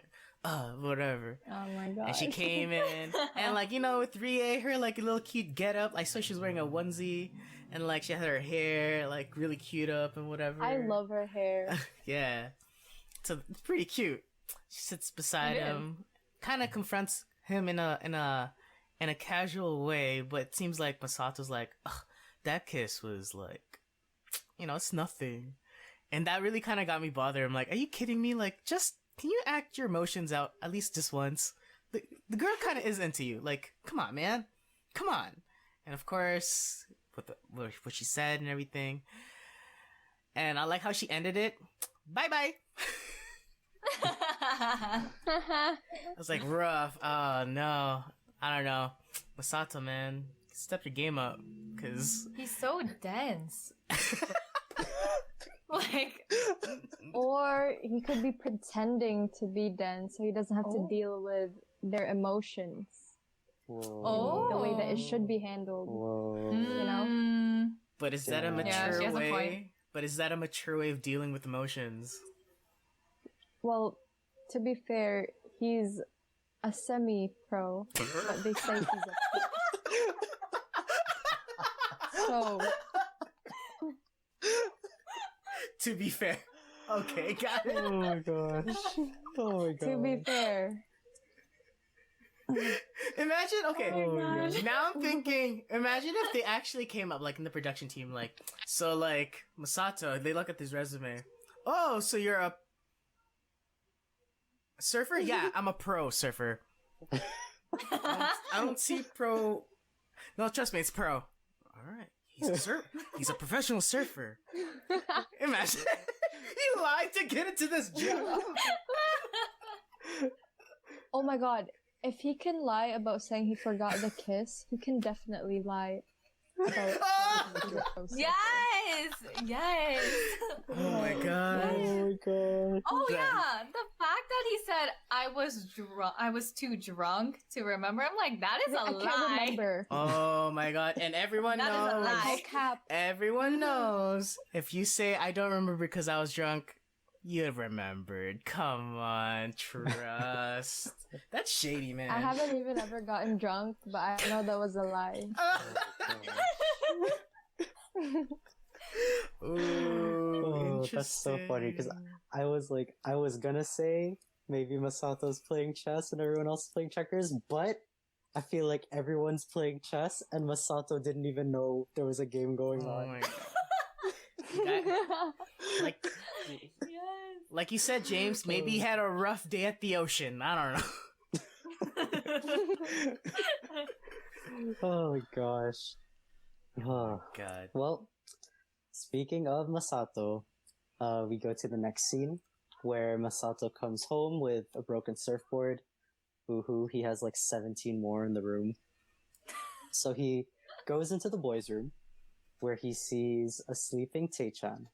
Whatever. Oh my god. And she came in, and like, with Rie, her like a little cute get up. I saw she was wearing a onesie, and like she had her hair like really cute up and whatever. I love her hair. Yeah. So it's pretty cute. She sits beside him, kind of confronts him in a casual way, but it seems like Masato's like, ugh, that kiss was like, it's nothing. And that really kind of got me bothered. I'm like, are you kidding me? Like, can you act your emotions out at least just once? The girl kind of is into you. Like, come on, man. Come on. And of course, what she said and everything. And I like how she ended it. Bye-bye. I was like, rough. Oh, no. I don't know. Masato, man. Step your game up. Because he's so dense. Like, Or he could be pretending to be dense so he doesn't have to Oh. deal with their emotions Whoa. the way that it Oh. should be handled. Whoa. know? Mm. But is that a Yeah. Yeah, mature she has a point. way? But is that a mature way of dealing with emotions? Well, to be fair, he's a semi-pro, but they say he's a so To be fair. Okay, got it. Oh my gosh. Oh my god. to be fair. Imagine, okay. Oh my gosh. Now I'm thinking, imagine if they actually came up, like, in the production team, like, so, like, Masato, they look at this resume. Oh, so you're a surfer? Yeah, I'm a pro surfer. I don't see pro. No, trust me, it's pro. Alright. He's a professional surfer. Imagine. He lied to get into this job. Oh my god, if he can lie about saying he forgot the kiss, he can definitely lie about Yes! Yes! Oh my god. Oh my god. Oh Yeah. yeah, the fact that he said I was too drunk to remember. I'm like, that is a I lie. can't remember. Oh my god. And everyone That is a knows. lie. No cap. Everyone knows. If you say I don't remember because I was drunk, you remembered. Come on, trust. That's shady, man. I haven't even ever gotten drunk, but I know that was a lie. Ooh, Oh, that's so funny because interesting. I was gonna say maybe Masato's playing chess and everyone else is playing checkers, but I feel like everyone's playing chess and Masato didn't even know there was a game going Oh on. my god. Like, Yes. like you said, James, maybe he had a rough day at the ocean. I don't know. Oh my gosh. Oh. God. Well, speaking of Masato, we go to the next scene where Masato comes home with a broken surfboard. Boo-hoo, he has like 17 more in the room. So he goes into the boys' room where he sees a sleeping Tecchan.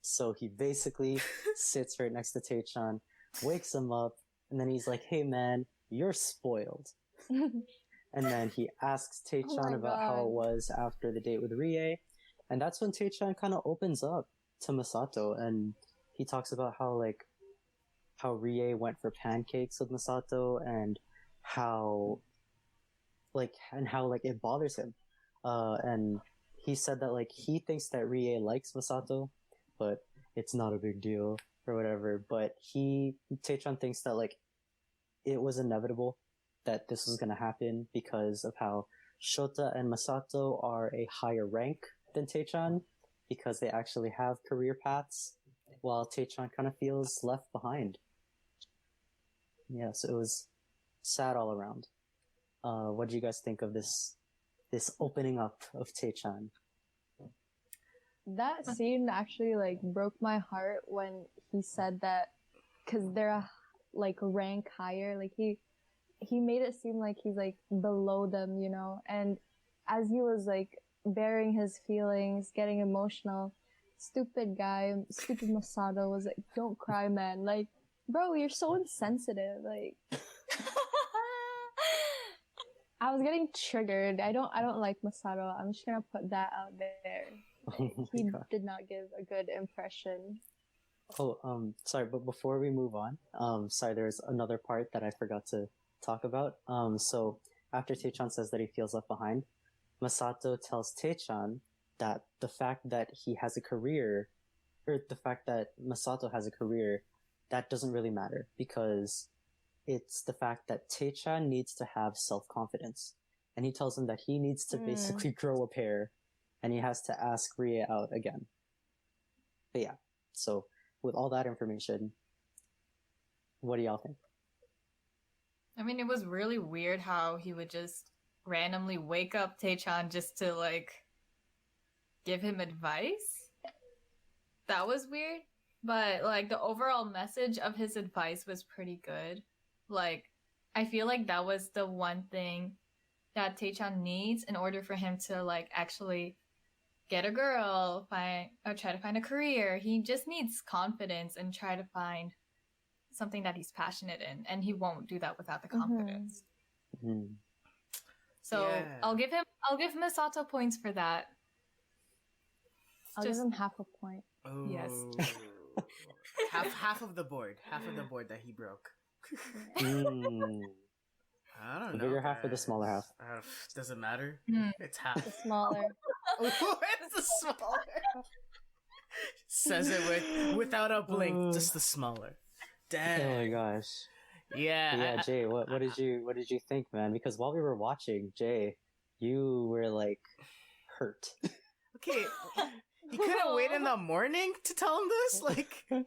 So he basically sits right next to Tecchan, wakes him up, and then he's like, "Hey man, you're spoiled." And then he asks Tecchan my about how God. it was after the date with Rie. And that's when Tecchan kind of opens up to Masato and he talks about how Rie went for pancakes with Masato and how it bothers him. And he said that like he thinks that Rie likes Masato, but it's not a big deal or whatever. But Tecchan thinks that like it was inevitable that this was going to happen because of how Shota and Masato are a higher rank than Tecchan because they actually have career paths, while Tecchan kind of feels left behind. Yeah, so it was sad all around. What do you guys think of this opening up of Tecchan? That scene actually like broke my heart when he said that because they're a like rank higher. Like he made it seem like he's like below them, you know. And as he was like bearing his feelings, getting emotional, stupid Masato was like, "Don't cry, man. Like, bro, you're so insensitive." Like, I was getting triggered. I don't like Masato. I'm just gonna put that out there. Oh my He God. did not give a good impression. Oh, sorry, but before we move on, sorry, there's another part that I forgot to talk about. So after Tecchan says that he feels left behind, Masato tells Tecchan that the fact that he has a career, or the fact that Masato has a career, that doesn't really matter because it's the fact that Tecchan needs to have self-confidence. And he tells him that he needs to basically grow a pair and he has to ask Rie out again. But yeah, so with all that information, what do y'all think? I mean, it was really weird how he would just randomly wake up Tecchan just to like give him advice. That was weird. But like the overall message of his advice was pretty good. Like, I feel like that was the one thing that Tecchan needs in order for him to like actually get a girl, try to find a career. He just needs confidence and try to find something that he's passionate in, and he won't do that without the confidence. Mm-hmm. So I'll give Masato points for that. I'll give him half a point. Oh. Yes. half of the board that he broke. I don't know. The bigger half or the smaller half? Doesn't matter. It's half. The smaller. It's the smaller. Says it without a blink, just the smaller. Damn. Oh my gosh. Yeah. Jay, what did you think, man? Because while we were watching, Jay, you were like hurt. Okay. You couldn't wait in the morning to tell him this? Like, all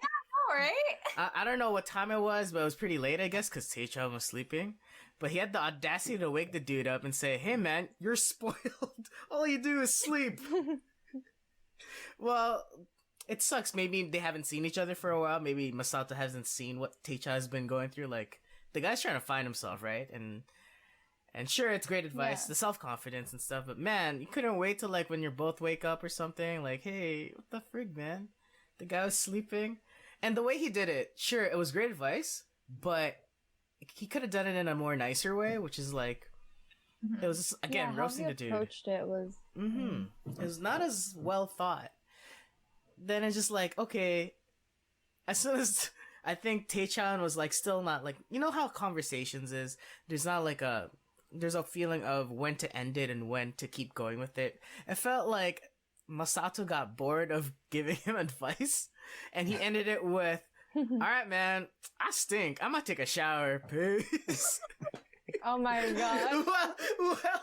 right. I don't know what time it was, but it was pretty late, I guess, because Tecchan was sleeping. But he had the audacity to wake the dude up and say, "Hey, man, you're spoiled. All you do is sleep." Well, it sucks. Maybe they haven't seen each other for a while. Maybe Masato hasn't seen what Tecchan has been going through. Like, the guy's trying to find himself, right? And sure, it's great advice, the self-confidence and stuff, but man, you couldn't wait till, like, when you both wake up or something, like, hey, what the frig, man? The guy was sleeping. And the way he did it, sure, it was great advice, but he could have done it in a more nicer way, which is like, it was, again, roasting the dude. How he approached it was... It was not as well thought. Then it's just like, okay, as soon as... I think Tecchan was, like, still not, like... You know how conversations is? There's not, like, there's a feeling of when to end it and when to keep going with it. It felt like Masato got bored of giving him advice, and he ended it with, "Alright, man, I stink. I'm gonna take a shower. Peace." Oh my god. well,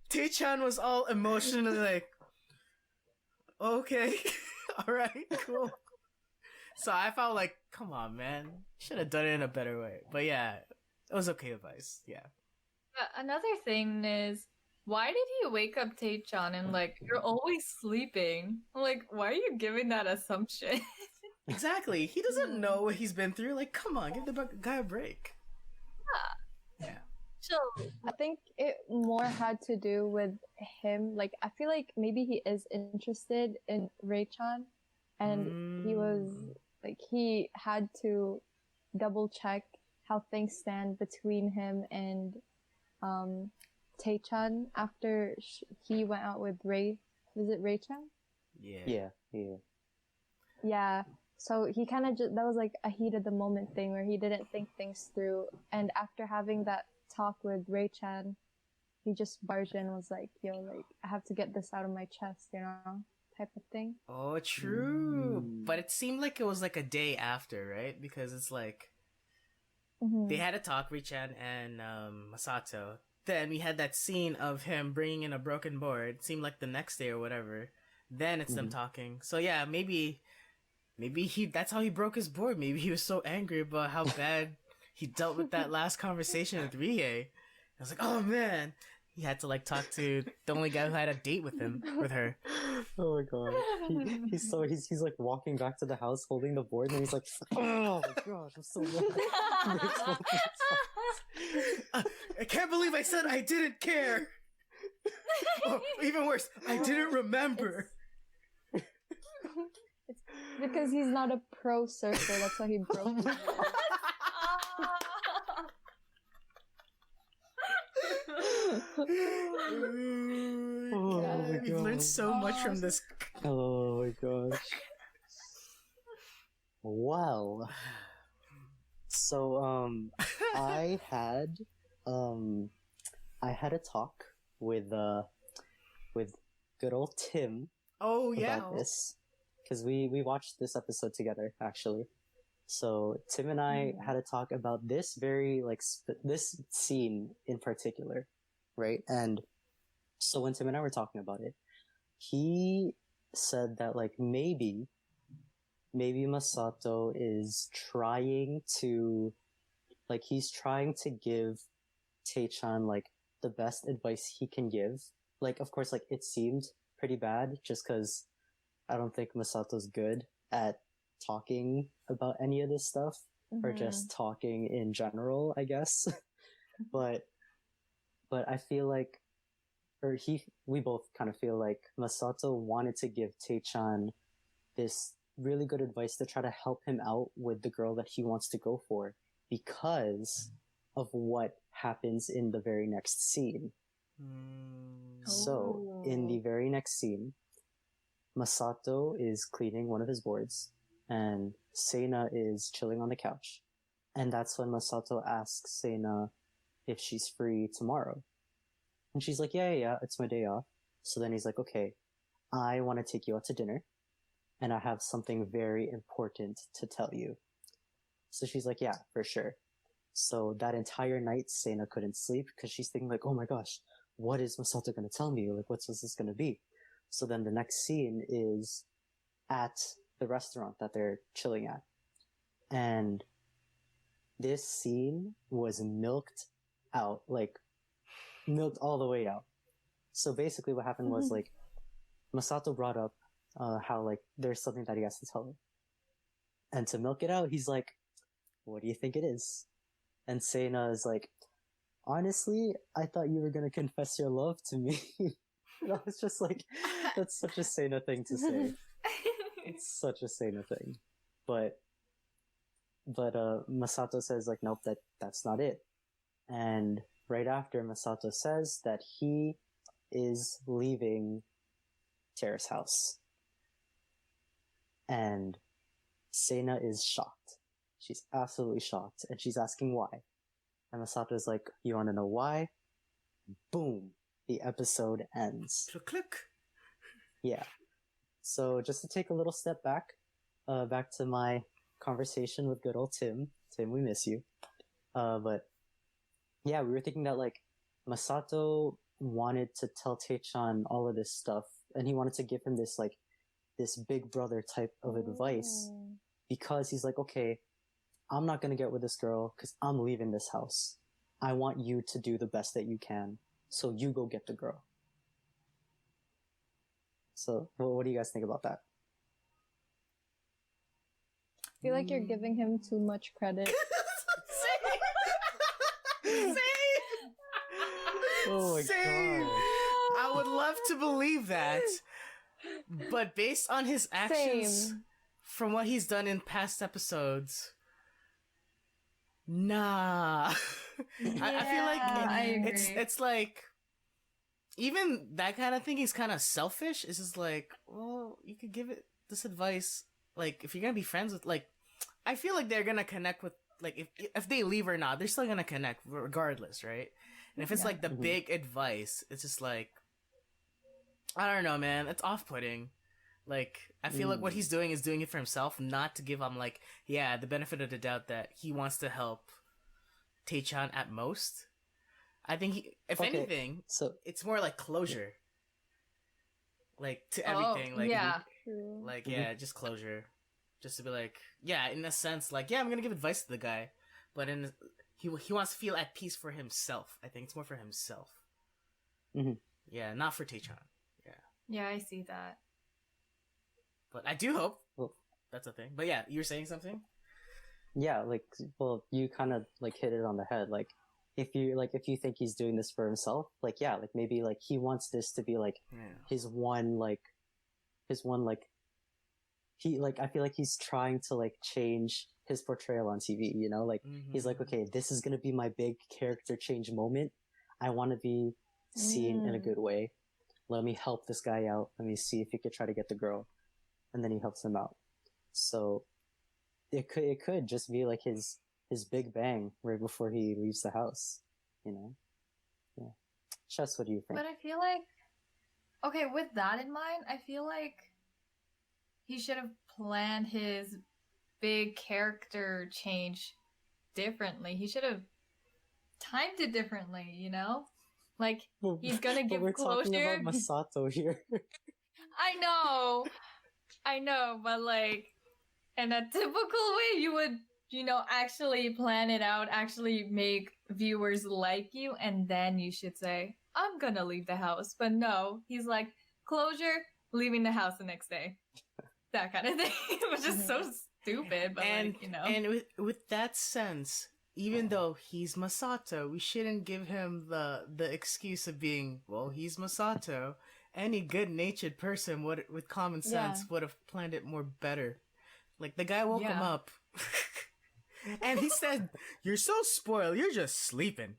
Tecchan was all emotionally like, "Okay, alright, cool." So I felt like, come on, man. Should have done it in a better way. But yeah, it was okay advice. Yeah. Another thing is, why did he wake up Tecchan and like, "You're always sleeping"? Like, why are you giving that assumption? Exactly. He doesn't know what he's been through. Like, come on, give the guy a break. Yeah. Chill. I think it more had to do with him. Like, I feel like maybe he is interested in Ray-chan, and he was like, he had to double check how things stand between him and Tecchan after he went out with Ray. Was it Ray-chan? Yeah. Yeah. So he kind of that was like a heat of the moment thing where he didn't think things through. And after having that talk with Ray-chan, he just barged in and was like, "Yo, like, I have to get this out of my chest, you know?" Type of thing. Oh, true. But it seemed like it was like a day after, right? Because it's like, they had a talk, Ray-chan and Masato. Then we had that scene of him bringing in a broken board. It seemed like the next day or whatever. Then it's them talking. So yeah, maybe that's how he broke his board. Maybe he was so angry about how bad he dealt with that last conversation with Rie. I was like, oh man. He had to like talk to the only guy who had a date with her. Oh my god. He's like walking back to the house holding the board and he's like, "Oh my gosh, I'm so mad." I can't believe I said I didn't care. Oh, even worse, I didn't remember. It's because he's not a pro surfer. That's why he broke it. Oh my god. We've learned so much from this. Oh my gosh. Well, so I had a talk with good old Tim. Oh yeah. About this, because we watched this episode together actually. So Tim and I had a talk about this very this scene in particular, right? And so when Tim and I were talking about it, he said that like maybe Masato is trying to give Tecchan like the best advice he can give. Like, of course, like it seemed pretty bad just because I don't think Masato's good at talking about any of this stuff or just talking in general, I guess. but I feel like we both kind of feel like Masato wanted to give Tecchan this really good advice to try to help him out with the girl that he wants to go for because of what happens in the very next scene. So, in the very next scene, Masato is cleaning one of his boards, and Seina is chilling on the couch. And that's when Masato asks Seina if she's free tomorrow. And she's like, yeah, it's my day off. So then he's like, okay, I want to take you out to dinner, and I have something very important to tell you. So she's like, yeah, for sure. So that entire night, Seina couldn't sleep because she's thinking like, oh my gosh, what is Masato going to tell me? Like, what's this going to be? So then the next scene is at the restaurant that they're chilling at. And this scene was milked out, like milked all the way out. So basically what happened was like Masato brought up how like there's something that he has to tell her. And to milk it out, he's like, what do you think it is? And Seina is like, honestly, I thought you were going to confess your love to me. And I was just like, that's such a Seina thing to say. It's such a Seina thing. But Masato says like, nope, that's not it. And right after, Masato says that he is leaving Terrace House. And Seina is shocked. She's absolutely shocked. And she's asking why. And Masato is like, you want to know why? Boom. The episode ends. Click. Yeah. So just to take a little step back to my conversation with good old Tim. Tim, we miss you. But yeah, we were thinking that like Masato wanted to tell Tecchan all of this stuff, and he wanted to give him this like this big brother type of advice because he's like, okay, I'm not gonna get with this girl because I'm leaving this house. I want you to do the best that you can, so you go get the girl. So, what do you guys think about that? I feel like you're giving him too much credit. Same. Oh my god. I would love to believe that, but based on his actions from what he's done in past episodes, nah. I feel like it's like even that kind of thing is kind of selfish. It's just like, well, you could give it this advice. Like, if you're gonna be friends with, like, I feel like they're gonna connect with, like, if they leave or not, they're still gonna connect regardless, right? And if it's like the big advice, it's just like, I don't know, man. It's off-putting. Like, I feel like what he's doing is doing it for himself, not to give him, like, yeah, the benefit of the doubt that he wants to help Tecchan at most. I think if anything, so it's more like closure. Like, to everything. Like, yeah. Like, yeah, just closure. Just to be like, yeah, in a sense, like, yeah, I'm gonna give advice to the guy, but he wants to feel at peace for himself. I think it's more for himself. Yeah, not for Tecchan. Yeah, I see that. But I do hope that's a thing. But yeah, you were saying something? Yeah, like, well, you kind of like hit it on the head. Like, if you think he's doing this for himself, like, yeah, like maybe like he wants this to be like his one he like, I feel like he's trying to like change his portrayal on TV, you know, like he's like, okay, this is gonna be my big character change moment. I want to be seen in a good way. Let me help this guy out. Let me see if he could try to get the girl, and then he helps him out. So it could just be like his big bang right before he leaves the house, you know? Yeah. Chess, what do you think? But I feel like, okay, with that in mind, I feel like he should have planned his big character change differently. He should have timed it differently, you know? Like, he's gonna give we're closure. Talking about Masato here. I know, but like, in a typical way, you would, you know, actually plan it out, actually make viewers like you, and then you should say, I'm gonna leave the house. But no, he's like, closure, leaving the house the next day. That kind of thing. It was just so stupid, but and, like, you know. And with that sense, even though he's Masato, we shouldn't give him the excuse of being, well, he's Masato. Any good-natured person with common sense would have planned it more better. Like, the guy woke him up. And he said, "You're so spoiled, you're just sleeping."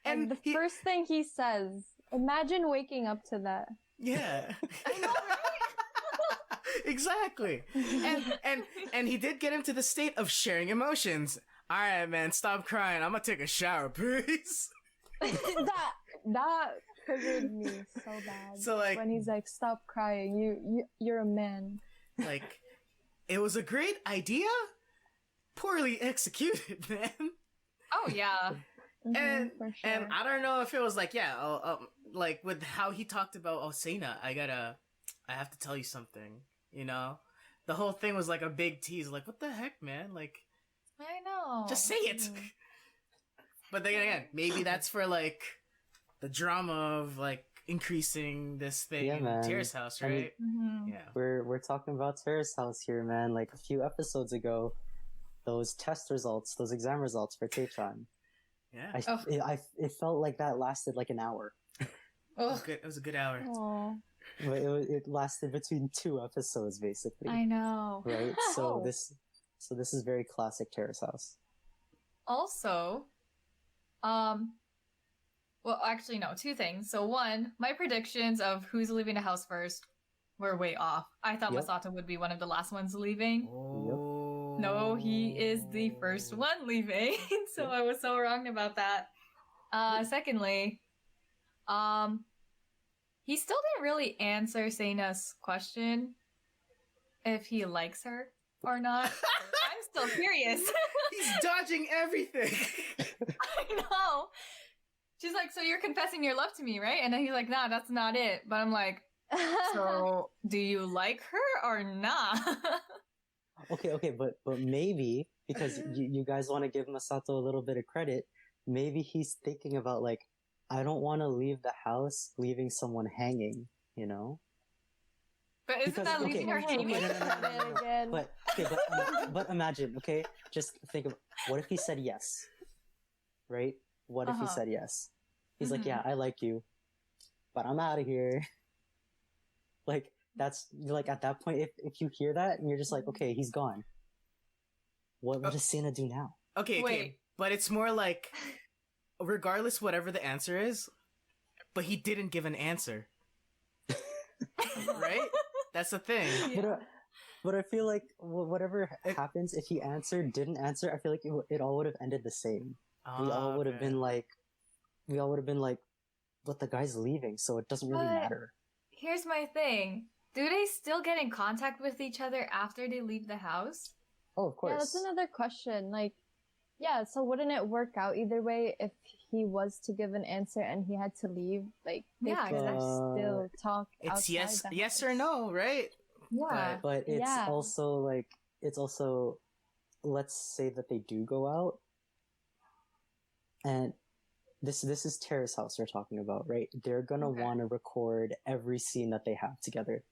And the first thing he says, imagine waking up to that. Yeah. I know, right? Exactly. And he did get him to the state of sharing emotions. All right, man, stop crying. I'm gonna take a shower, please. that triggered me so bad. So, like, when he's like, "Stop crying. You're a man." Like, it was a great idea, poorly executed, man. Oh, yeah. And for sure. and I don't know if it was like, like with how he talked about Osena, I have to tell you something, you know? The whole thing was like a big tease, like, what the heck, man? Like, I know. just say it. But then again, maybe that's for like the drama of like increasing this thing in Terrace House, right? Yeah. We're talking about Terrace House here, man. Like a few episodes ago, those test results, those exam results for Tecchan. Yeah. It felt like that lasted like an hour. It was a good hour. Aww. But it lasted between 2 episodes, basically. I know. Right? So this is very classic Terrace House. Also, well, actually, no, 2 things. So, one, my predictions of who's leaving the house first were way off. I thought Masato would be one of the last ones leaving. Oh. No, he is the first one leaving. So I was so wrong about that. Secondly, he still didn't really answer Seina's question if he likes her or not. I'm still curious. He's dodging everything. I know. She's like, "So you're confessing your love to me, right?" And then he's like, "Nah, that's not it." But I'm like, "So do you like her or not?" Okay, but maybe, because you guys want to give Masato a little bit of credit, maybe he's thinking about, like, I don't want to leave the house leaving someone hanging, you know? But isn't that leaving her hanging? No. But imagine, okay? Just think of, what if he said yes? Right? What if he said yes? He's like, "Yeah, I like you, but I'm out of here." Like, that's, like, at that point, if you hear that, and you're just like, okay, he's gone. What does Sina do now? Okay. Wait. But it's more like, regardless whatever the answer is, but he didn't give an answer. Right? That's the thing. But I feel like whatever happens, if he didn't answer, I feel like it all would have ended the same. We all would have been like, but the guy's leaving, so it doesn't really matter. Here's my thing. Do they still get in contact with each other after they leave the house? Oh, of course. Yeah, that's another question. Like, yeah, so wouldn't it work out either way if he was to give an answer and he had to leave? Like, they could still talk It's outside the yes house. or no, right? Yeah. But it's also, let's say that they do go out, and this is Terrace House we're talking about, right? They're gonna want to record every scene that they have together.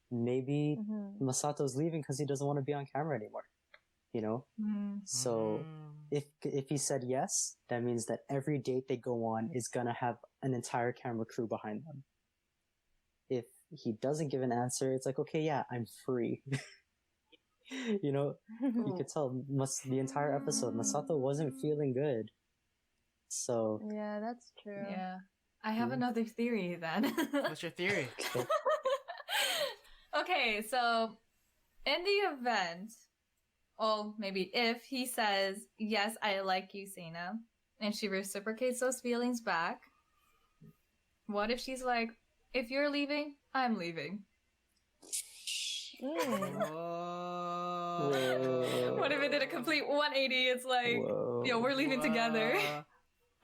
Maybe Masato's leaving because he doesn't want to be on camera anymore, you know? So if he said yes, that means that every date they go on is gonna have an entire camera crew behind them. If he doesn't give an answer, it's like, okay, yeah, I'm free. You know, you could tell the entire episode, Masato wasn't feeling good. So yeah, that's true. Yeah. I have another theory then. What's your theory? Okay, so in the event, or maybe if he says, "Yes, I like you, Seina," and she reciprocates those feelings back, what if she's like, "If you're leaving, I'm leaving"? What if it did a complete 180? It's like, yo, we're leaving together.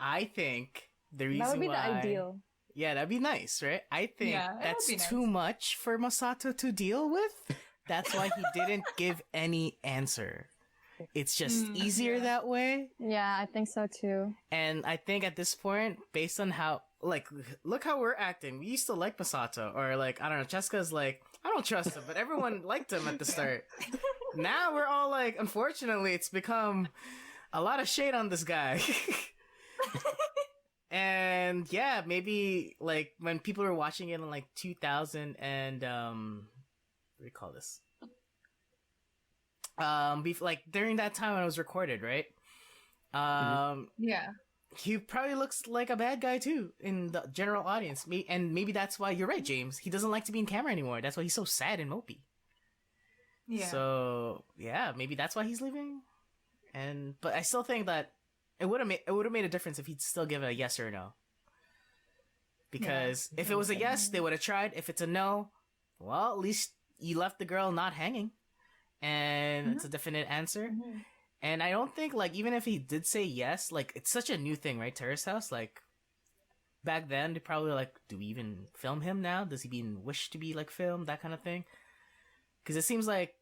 I think the reason That would be why... the ideal. Yeah, that'd be nice, right? I think that's too much for Masato to deal with. That's why he didn't give any answer. It's just easier that way. Yeah, I think so too. And I think at this point, based on how, like, look how we're acting. We used to like Masato. Or, like, I don't know, Cheska's like, I don't trust him, but everyone liked him at the start. now we're all like, unfortunately, it's become a lot of shade on this guy. And yeah, maybe like when people were watching it in like 2000 and what do you call this? Like during that time when it was recorded, right? Yeah. He probably looks like a bad guy too in the general audience. And maybe that's why you're right, James. He doesn't like to be in camera anymore. That's why he's so sad and mopey. Yeah. So yeah, maybe that's why he's leaving. But I still think that it would have made a difference if he'd still give a yes or a no. Because if it was a yes, they would have tried. If it's a no, well, at least you left the girl not hanging, and it's a definite answer. And I don't think, like, even if he did say yes, like, it's such a new thing, right? Terrace House, like, back then, they probably like, do we even film him now? Does he even wish to be, like, filmed? That kind of thing. Because it seems like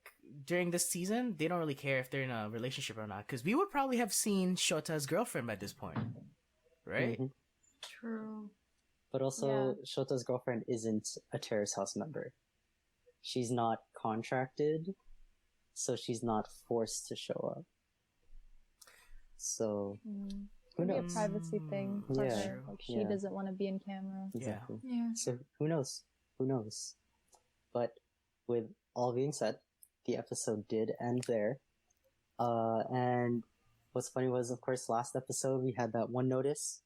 during this season, they don't really care if they're in a relationship or not. Because we would probably have seen Shota's girlfriend by this point. Right? True. But also, Shota's girlfriend isn't a Terrace House member. She's not contracted, so she's not forced to show up. So, who Maybe knows? a privacy thing for Yeah. her. Like, she doesn't want to be in camera. Exactly. Yeah. So, who knows? Who knows? But with all being said, the episode did end there. And what's funny was, of course, last episode we had that one notice,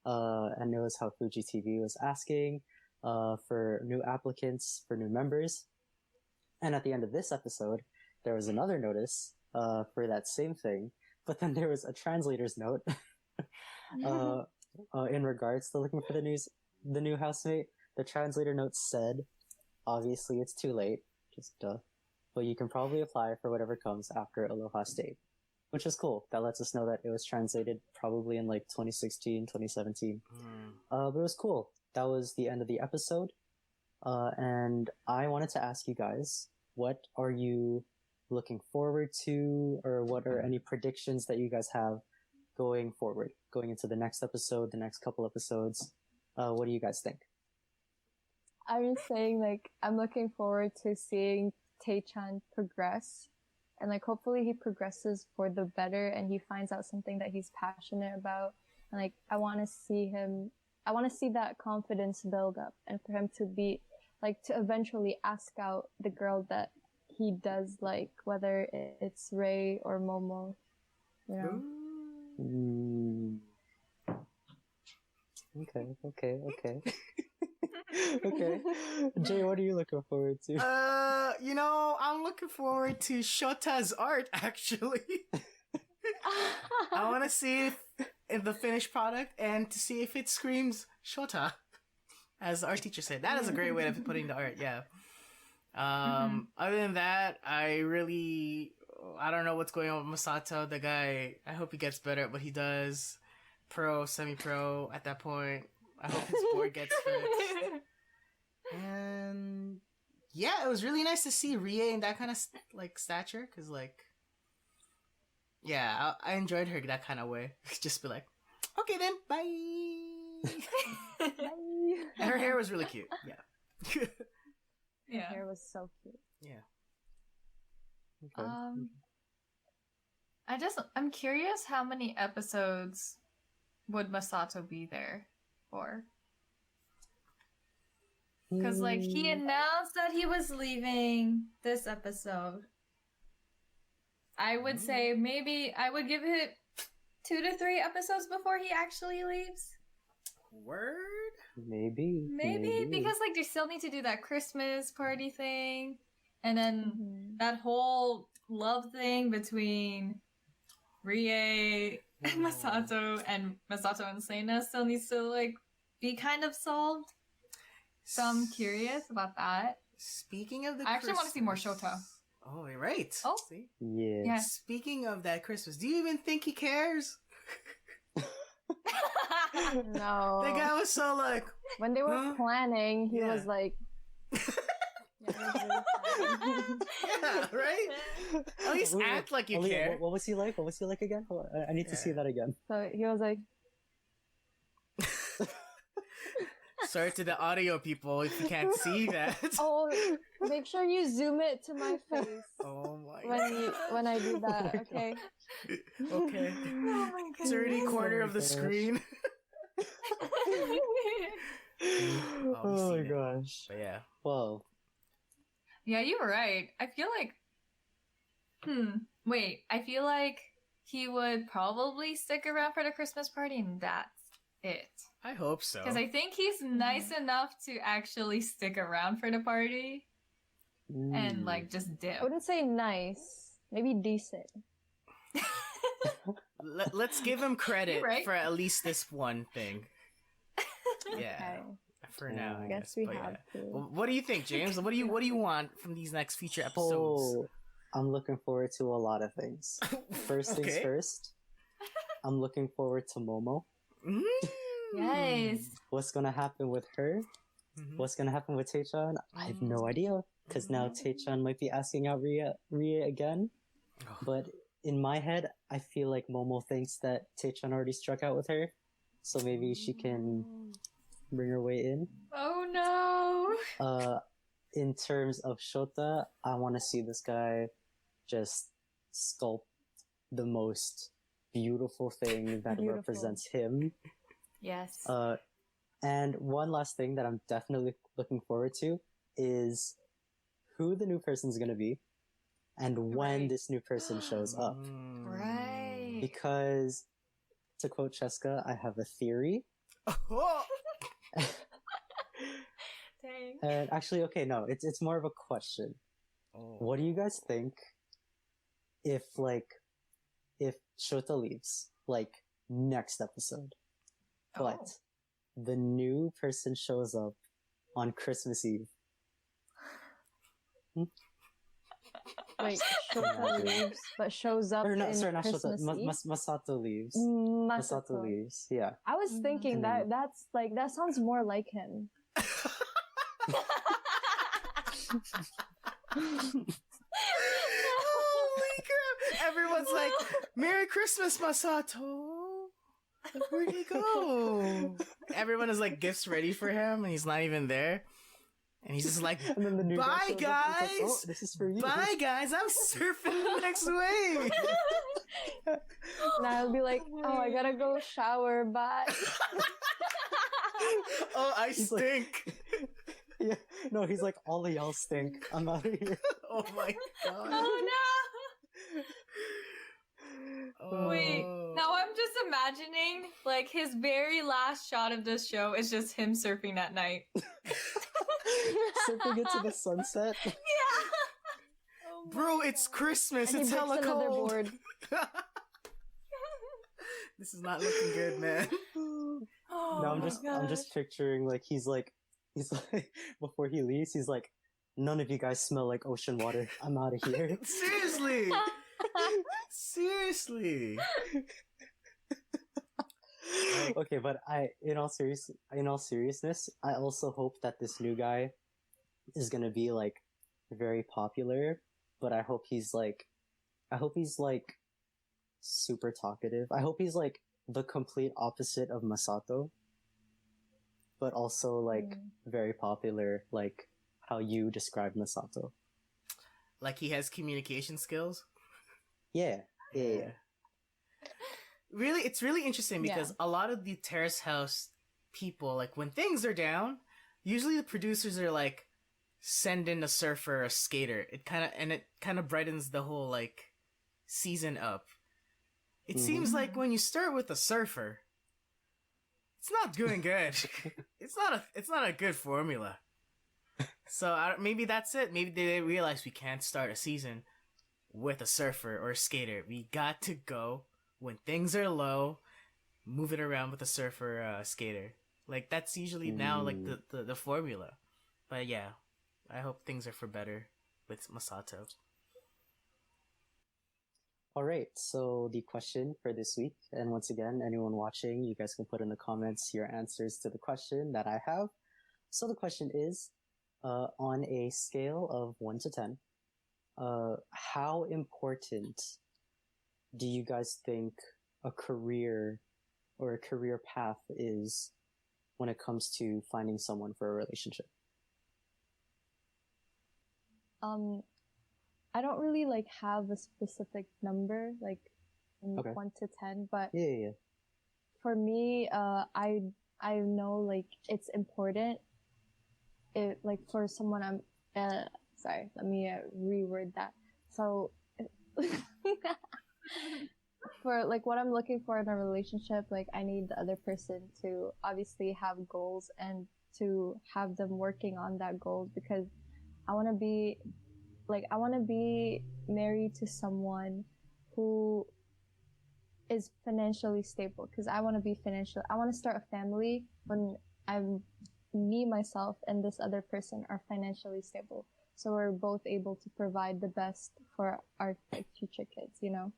and it was how Fuji TV was asking for new applicants, for new members. And at the end of this episode, there was another notice for that same thing, but then there was a translator's note in regards to looking for the new housemate. The translator note said, obviously it's too late, just duh, but you can probably apply for whatever comes after Aloha State, which is cool. That lets us know that it was translated probably in like 2016, 2017. But it was cool. That was the end of the episode. And I wanted to ask you guys, what are you looking forward to, or what are any predictions that you guys have going forward, going into the next episode, the next couple episodes? What do you guys think? I was saying, like, I'm looking forward to seeing Tecchan progress. And, like, hopefully he progresses for the better and he finds out something that he's passionate about. And, like, I want to see that confidence build up and for him to be, like, to eventually ask out the girl that he does like, whether it's Ray or Momo, you know. Okay. Okay. Jay, what are you looking forward to? I'm looking forward to Shota's art, actually. I want to see if the finished product and to see if it screams Shota, as the art teacher said. That is a great way of putting the art, yeah. Other than that, I don't know what's going on with Masato, the guy. I hope he gets better at what he does. Pro, semi-pro at that point. I hope his board gets fixed. And yeah, it was really nice to see Rie in that kind of like stature, because like, yeah, I enjoyed her that kind of way. Just be like, okay then, bye. Bye. And her hair was really cute. Yeah. Yeah. Her hair was so cute. Yeah. Okay. I'm curious how many episodes would Masato be there for? Because, like, he announced that he was leaving this episode. I would say maybe I would give it 2 to 3 episodes before he actually leaves. Word? Maybe because, like, they still need to do that Christmas party thing. And then that whole love thing between Rie and Masato and Seina still needs to, like, be kind of solved. So I'm curious about that. Speaking of the I actually want to see more Shota. Oh, you're right. Oh. See? Yeah. Yeah. Speaking of that Christmas, do you even think he cares? No. The guy was so like... When they were Huh? planning, he Yeah. was like... Yeah, he was really sad. Yeah, right? At least Wait, act like you Alliah, care. What was he like? What was he like again? I need to see Yeah. that again. So he was like... Sorry to the audio people if you can't see that. Oh, make sure you zoom it to my face Oh my when I do that. Okay. Okay. Oh my god. 30 corner Oh of the gosh. screen. Oh my gosh. But yeah. Well, Yeah, you were right. I feel like. Wait. I feel like he would probably stick around for the Christmas party, and that's it. I hope so. Because I think he's nice enough to actually stick around for the party and like just dip. I wouldn't say nice. Maybe decent. Let's give him credit You're right. for at least this one thing. Yeah. Okay. For now, I Guess we but have to. Well, what do you think, James? What do you want from these next future episodes? oh, I'm looking forward to a lot of things. First things Okay. first, I'm looking forward to Momo. Mm. Yes. What's gonna happen with her? Mhm. What's gonna happen with Tecchan? I have no idea. Because now Tecchan might be asking out Ria again. Oh. But in my head, I feel like Momo thinks that Tecchan already struck out with her. So maybe she can bring her way in. Oh no. In terms of Shota, I want to see this guy just sculpt the most beautiful thing that Beautiful. represents him. Yes. And one last thing that I'm definitely looking forward to is who the new person's going to be and when Right. this new person shows up. Mm. Right. Because, to quote Cheska, I have a theory. Oh. Dang. And actually, okay, no, it's more of a question. Oh. What do you guys think if Shota leaves, like, next episode, but Oh. the new person shows up on Christmas Eve? Wait, Shota leaves, but shows up Or no, in sorry, not Shota. Christmas Eve? Masato leaves. Masato. Masato leaves, yeah. I was thinking And then- that sounds more like him. Holy crap! Everyone's like, "Merry Christmas, Masato." Where'd he go? Everyone is like gifts ready for him, and he's not even there. And he's just like, And then the new guy "Bye, shows up, and it's like, oh, guys. this is for you. Bye, guys. I'm surfing the next wave." And I'll be like, oh, I gotta go shower, bye. Oh, I He's like- stink. Yeah, no, he's like, all of y'all stink. I'm out of here. Oh my god. Oh no. Wait. Oh. Now I'm just imagining like his very last shot of this show is just him surfing that night. Surfing into the sunset. Yeah. Oh my Bro, it's God. Christmas. And he It's breaks hella another cold. board. This is not looking good, man. Oh No, I'm my I'm just gosh. picturing like he's like before he leaves, he's like, none of you guys smell like ocean water. I'm out of here. Seriously. Seriously. Like, Okay, but in all seriousness, I also hope that this new guy is gonna be like very popular. But I hope he's like super talkative. I hope he's like the complete opposite of Masato, but also like very popular, like how you described Masato. like he has communication skills. Yeah. Really, it's really interesting because a lot of the Terrace House people, like when things are down, usually the producers are like, send in a surfer or a skater. It kind of brightens the whole like season up. It seems like when you start with a surfer, it's not doing good. It's not a good formula. So maybe that's it. Maybe they realize we can't start a season with a surfer or a skater. We got to go when things are low, move it around with a surfer skater. Like that's usually now like the formula. But yeah, I hope things are for better with Masato. All right, so the question for this week, and once again, anyone watching, you guys can put in the comments your answers to the question that I have. So the question is, on a scale of 1 to 10, how important do you guys think a career or a career path is when it comes to finding someone for a relationship? I don't really like have a specific number, like Okay. 1 to 10, but Yeah. for me, I know like it's important. It like for someone sorry, let me reword that. So for like what I'm looking for in a relationship, like I need the other person to obviously have goals and to have them working on that goal, because I want to be married to someone who is financially stable, because I want to start a family when myself and this other person are financially stable, so we're both able to provide the best for our like future kids, you know.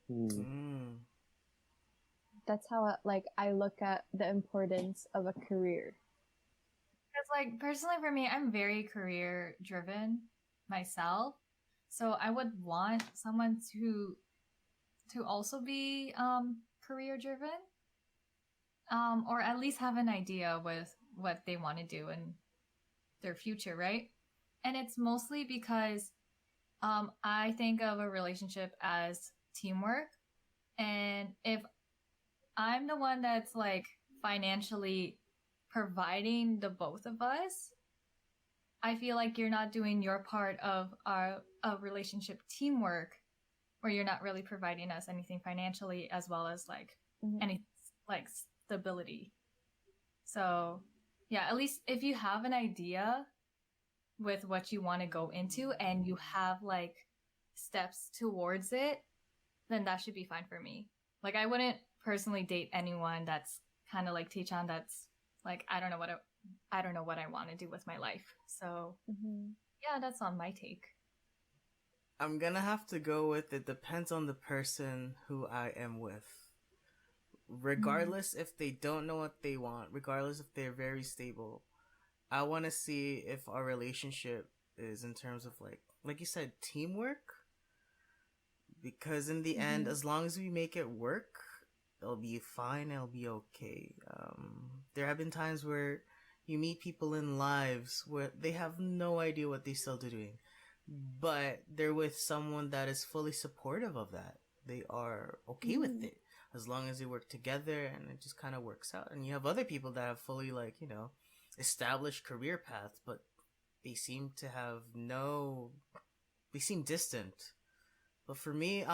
That's how I look at the importance of a career. Because like personally for me, I'm very career driven myself, so I would want someone to also be career driven, or at least have an idea with what they want to do in their future, right? And it's mostly because I think of a relationship as teamwork, and if I'm the one that's like financially providing the both of us, I feel like you're not doing your part of our relationship teamwork, where you're not really providing us anything financially as well as like any like stability. So yeah, at least if you have an idea with what you want to go into and you have like steps towards it, then that should be fine for me. Like I wouldn't personally date anyone that's kind of like Tecchan, that's like I don't know what I want to do with my life. So yeah, that's on my take. I'm gonna have to go with it depends on the person who I am with. Regardless if they don't know what they want, regardless if they're very stable, I want to see if our relationship is in terms of like you said, teamwork. Because in the end, as long as we make it work, it'll be fine. It'll be okay. There have been times where you meet people in lives where they have no idea what they're still doing, but they're with someone that is fully supportive of that. They are okay with it as long as they work together, and it just kind of works out. And you have other people that have fully established career paths, but they seem to have they seem distant. But for me,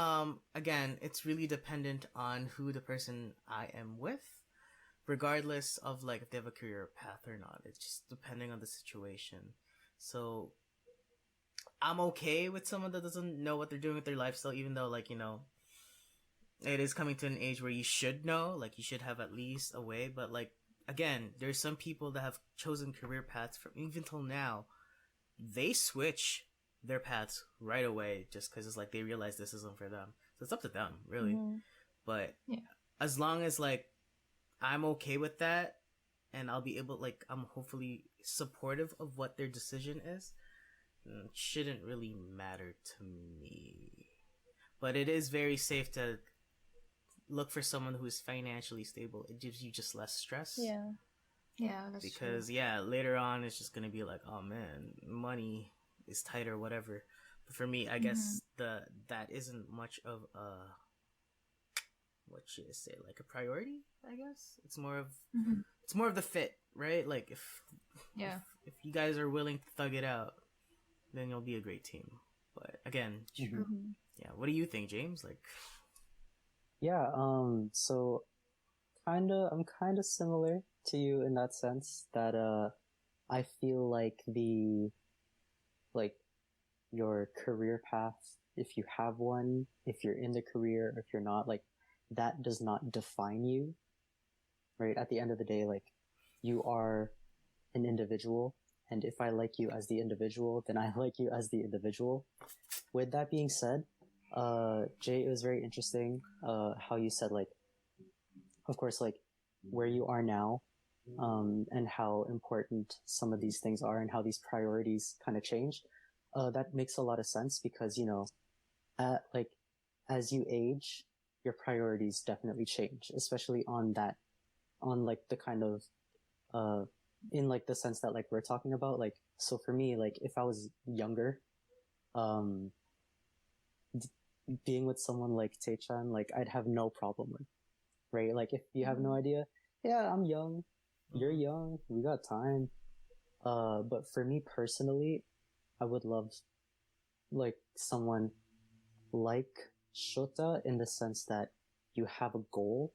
again, it's really dependent on who the person I am with, regardless of like if they have a career path or not. It's just depending on the situation. So I'm okay with someone that doesn't know what they're doing with their lifestyle, even though it is coming to an age where you should know, like you should have at least a way. But like again, there's some people that have chosen career paths from even till now, they switch their paths right away just because it's like they realize this isn't for them. So it's up to them, really. But as long as like I'm okay with that, and I'll be able, I'm hopefully supportive of what their decision is, it shouldn't really matter to me. But it is very safe to look for someone who is financially stable. It gives you just less stress. Yeah, that's because true. later on it's just gonna be like, oh man, money is tight or whatever. But for me, I guess that isn't much of a, what should I say, like a priority. I guess it's more of the fit, right? Like if you guys are willing to thug it out, then you'll be a great team. But again, what do you think, James? Like, so I'm kinda similar to you in that sense that I feel like your career path, if you have one, if you're in the career, if you're not, like that does not define you, right? At the end of the day, like you are an individual, and if I like you as the individual, then I like you as the individual. With that being said, Jay, it was very interesting how you said, like, of course, like where you are now, and how important some of these things are and how these priorities kind of change. That makes a lot of sense because, like as you age, your priorities definitely change, especially on like the kind of in like the sense that like we're talking about, like, so for me, like if I was younger, um, being with someone like Tecchan, like I'd have no problem with, right? Like if you have no idea, yeah, I'm young, you're young, we got time. But for me personally, I would love like someone like Shota in the sense that you have a goal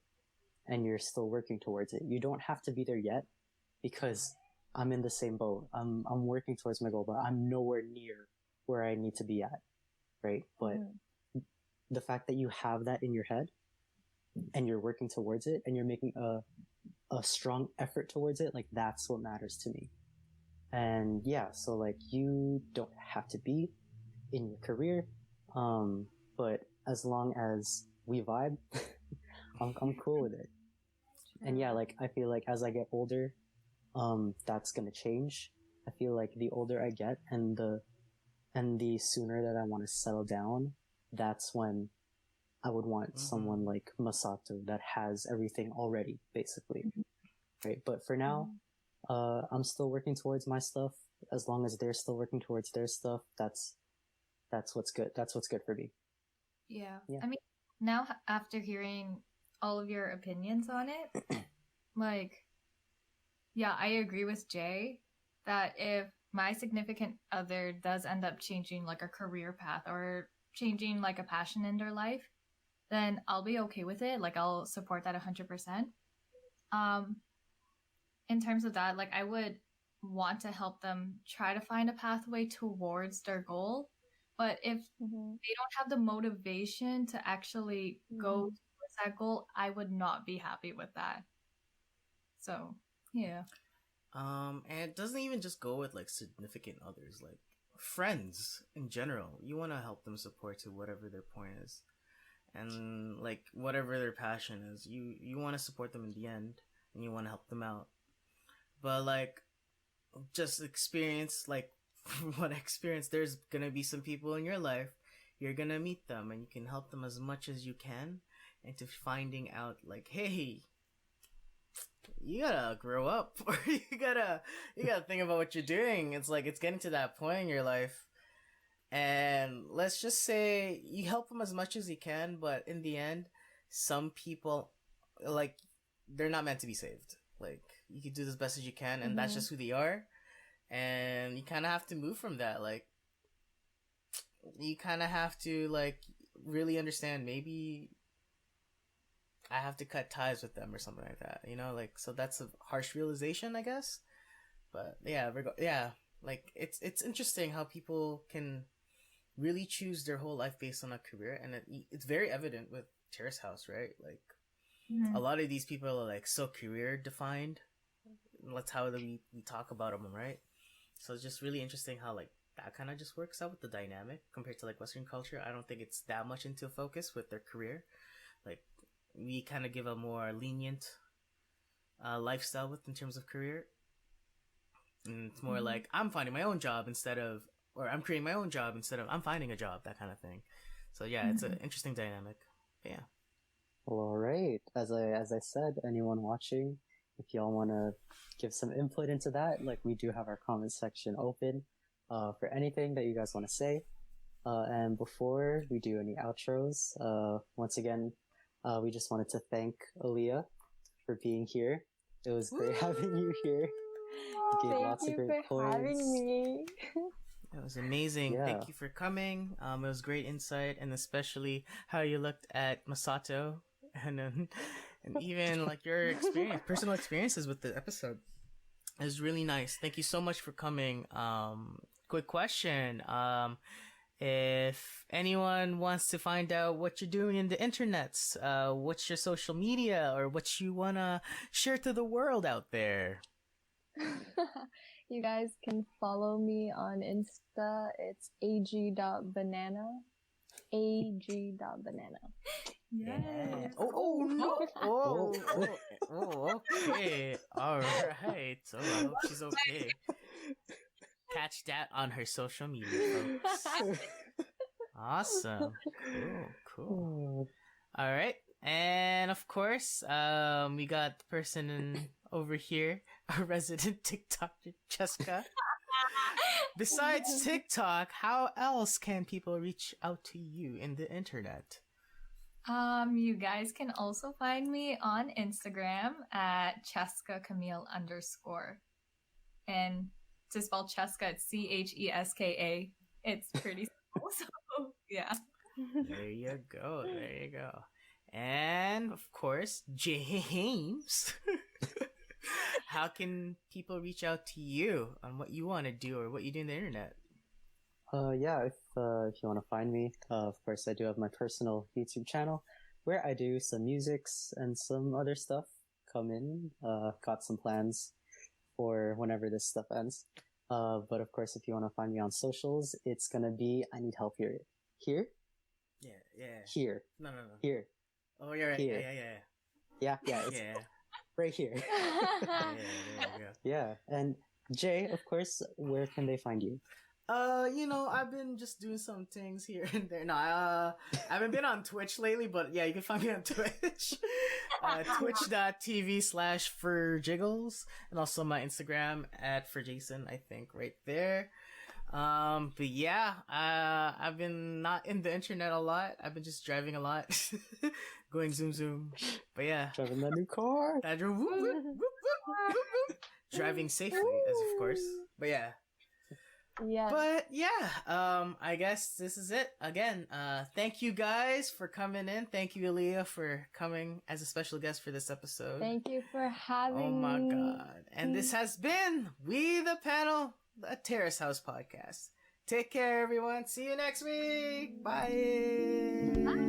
and you're still working towards it. You don't have to be there yet because I'm in the same boat. I'm working towards my goal, but I'm nowhere near where I need to be at, right? But the fact that you have that in your head and you're working towards it and you're making a strong effort towards it, like that's what matters to me. And yeah, so like you don't have to be in your career, but as long as we vibe, I'm cool with it. And yeah, like I feel like as I get older, that's gonna change. I feel like the older I get and the sooner that I want to settle down, that's when I would want someone like Masato that has everything already, basically. Right? But for now, I'm still working towards my stuff. As long as they're still working towards their stuff, that's what's good. That's what's good for me. Yeah. Yeah. I mean, now after hearing all of your opinions on it, like, yeah, I agree with Jay that if my significant other does end up changing like a career path or changing like a passion in their life, then I'll be okay with it. Like, I'll support that 100%. In terms of that, like, I would want to help them try to find a pathway towards their goal. But if they don't have the motivation to actually go towards that goal, I would not be happy with that. So, yeah. And it doesn't even just go with like significant others, like friends in general. You want to help them support to whatever their point is, and like whatever their passion is. You want to support them in the end, and you want to help them out. But like, just experience like what I experienced. There's gonna be some people in your life. You're gonna meet them, and you can help them as much as you can, into finding out like, hey, you gotta grow up, or you gotta think about what you're doing. It's like it's getting to that point in your life, and let's just say you help them as much as you can, but in the end, some people, like, they're not meant to be saved. Like, you can do as best as you can, and that's just who they are, and you kind of have to move from that. Like, you kind of have to like really understand, maybe I have to cut ties with them or something like that, you know? Like, so that's a harsh realization, I guess. But yeah, like it's interesting how people can really choose their whole life based on a career, and it's very evident with Terrace House, right? Like, a lot of these people are like so career defined. That's how we talk about them, right? So it's just really interesting how like that kind of just works out with the dynamic compared to like Western culture. I don't think it's that much into focus with their career. Like, we kind of give a more lenient lifestyle with in terms of career, and it's more like I'm finding my own job instead of, or I'm creating my own job instead of I'm finding a job, that kind of thing. So yeah, it's an interesting dynamic. But yeah. Well, all right. As I said, anyone watching, if y'all want to give some input into that, like, we do have our comment section open for anything that you guys want to say. And before we do any outros, once again, we just wanted to thank Alliah for being here. It was great having you here. You gave lots of great points. Having me. It was amazing. Yeah. Thank you for coming. It was great insight, and especially how you looked at Masato, and even like your experience, personal experiences with the episode. It was really nice. Thank you so much for coming. Quick question. If anyone wants to find out what you're doing in the internets, what's your social media, or what you wanna share to the world out there? You guys can follow me on Insta. It's ag.banana. ag.banana. Yeah. Oh no! Okay. All right. So I hope she's okay. Catch that on her social media, folks. Awesome. Cool. All right. And of course, we got the person over here, our resident TikToker, Cheska. Besides TikTok, how else can people reach out to you in the internet? You guys can also find me on Instagram at Cheska Camille _. And to spell Cheska, it's Cheska. It's pretty simple. So yeah. There you go. There you go. And of course, James. How can people reach out to you on what you want to do or what you do on the internet? Yeah, if you want to find me, of course, I do have my personal YouTube channel where I do some musics and some other stuff. Come in, got some plans for whenever this stuff ends. But of course, if you want to find me on socials, it's gonna be I need help here. Here? Yeah. Here. No. Here. Oh, you're right. Here. Yeah. It's right here. There you go. Yeah, and Jay, of course, where can they find you? I've been just doing some things here and there. No, I haven't been on Twitch lately, but yeah, you can find me on Twitch. Twitch.tv/forjiggles, and also my Instagram at forjason, I think, right there. But yeah, I've been not in the internet a lot. I've been just driving a lot, going zoom. But yeah, Driving that new car. I drove driving safely, as of course. But yeah. Yeah. But yeah, I guess this is it. Again, thank you guys for coming in. Thank you, Alliah, for coming as a special guest for this episode. Thank you for having me. Oh my god. And this has been We the Panel, a Terrace House podcast. Take care, everyone. See you next week. Bye. Bye.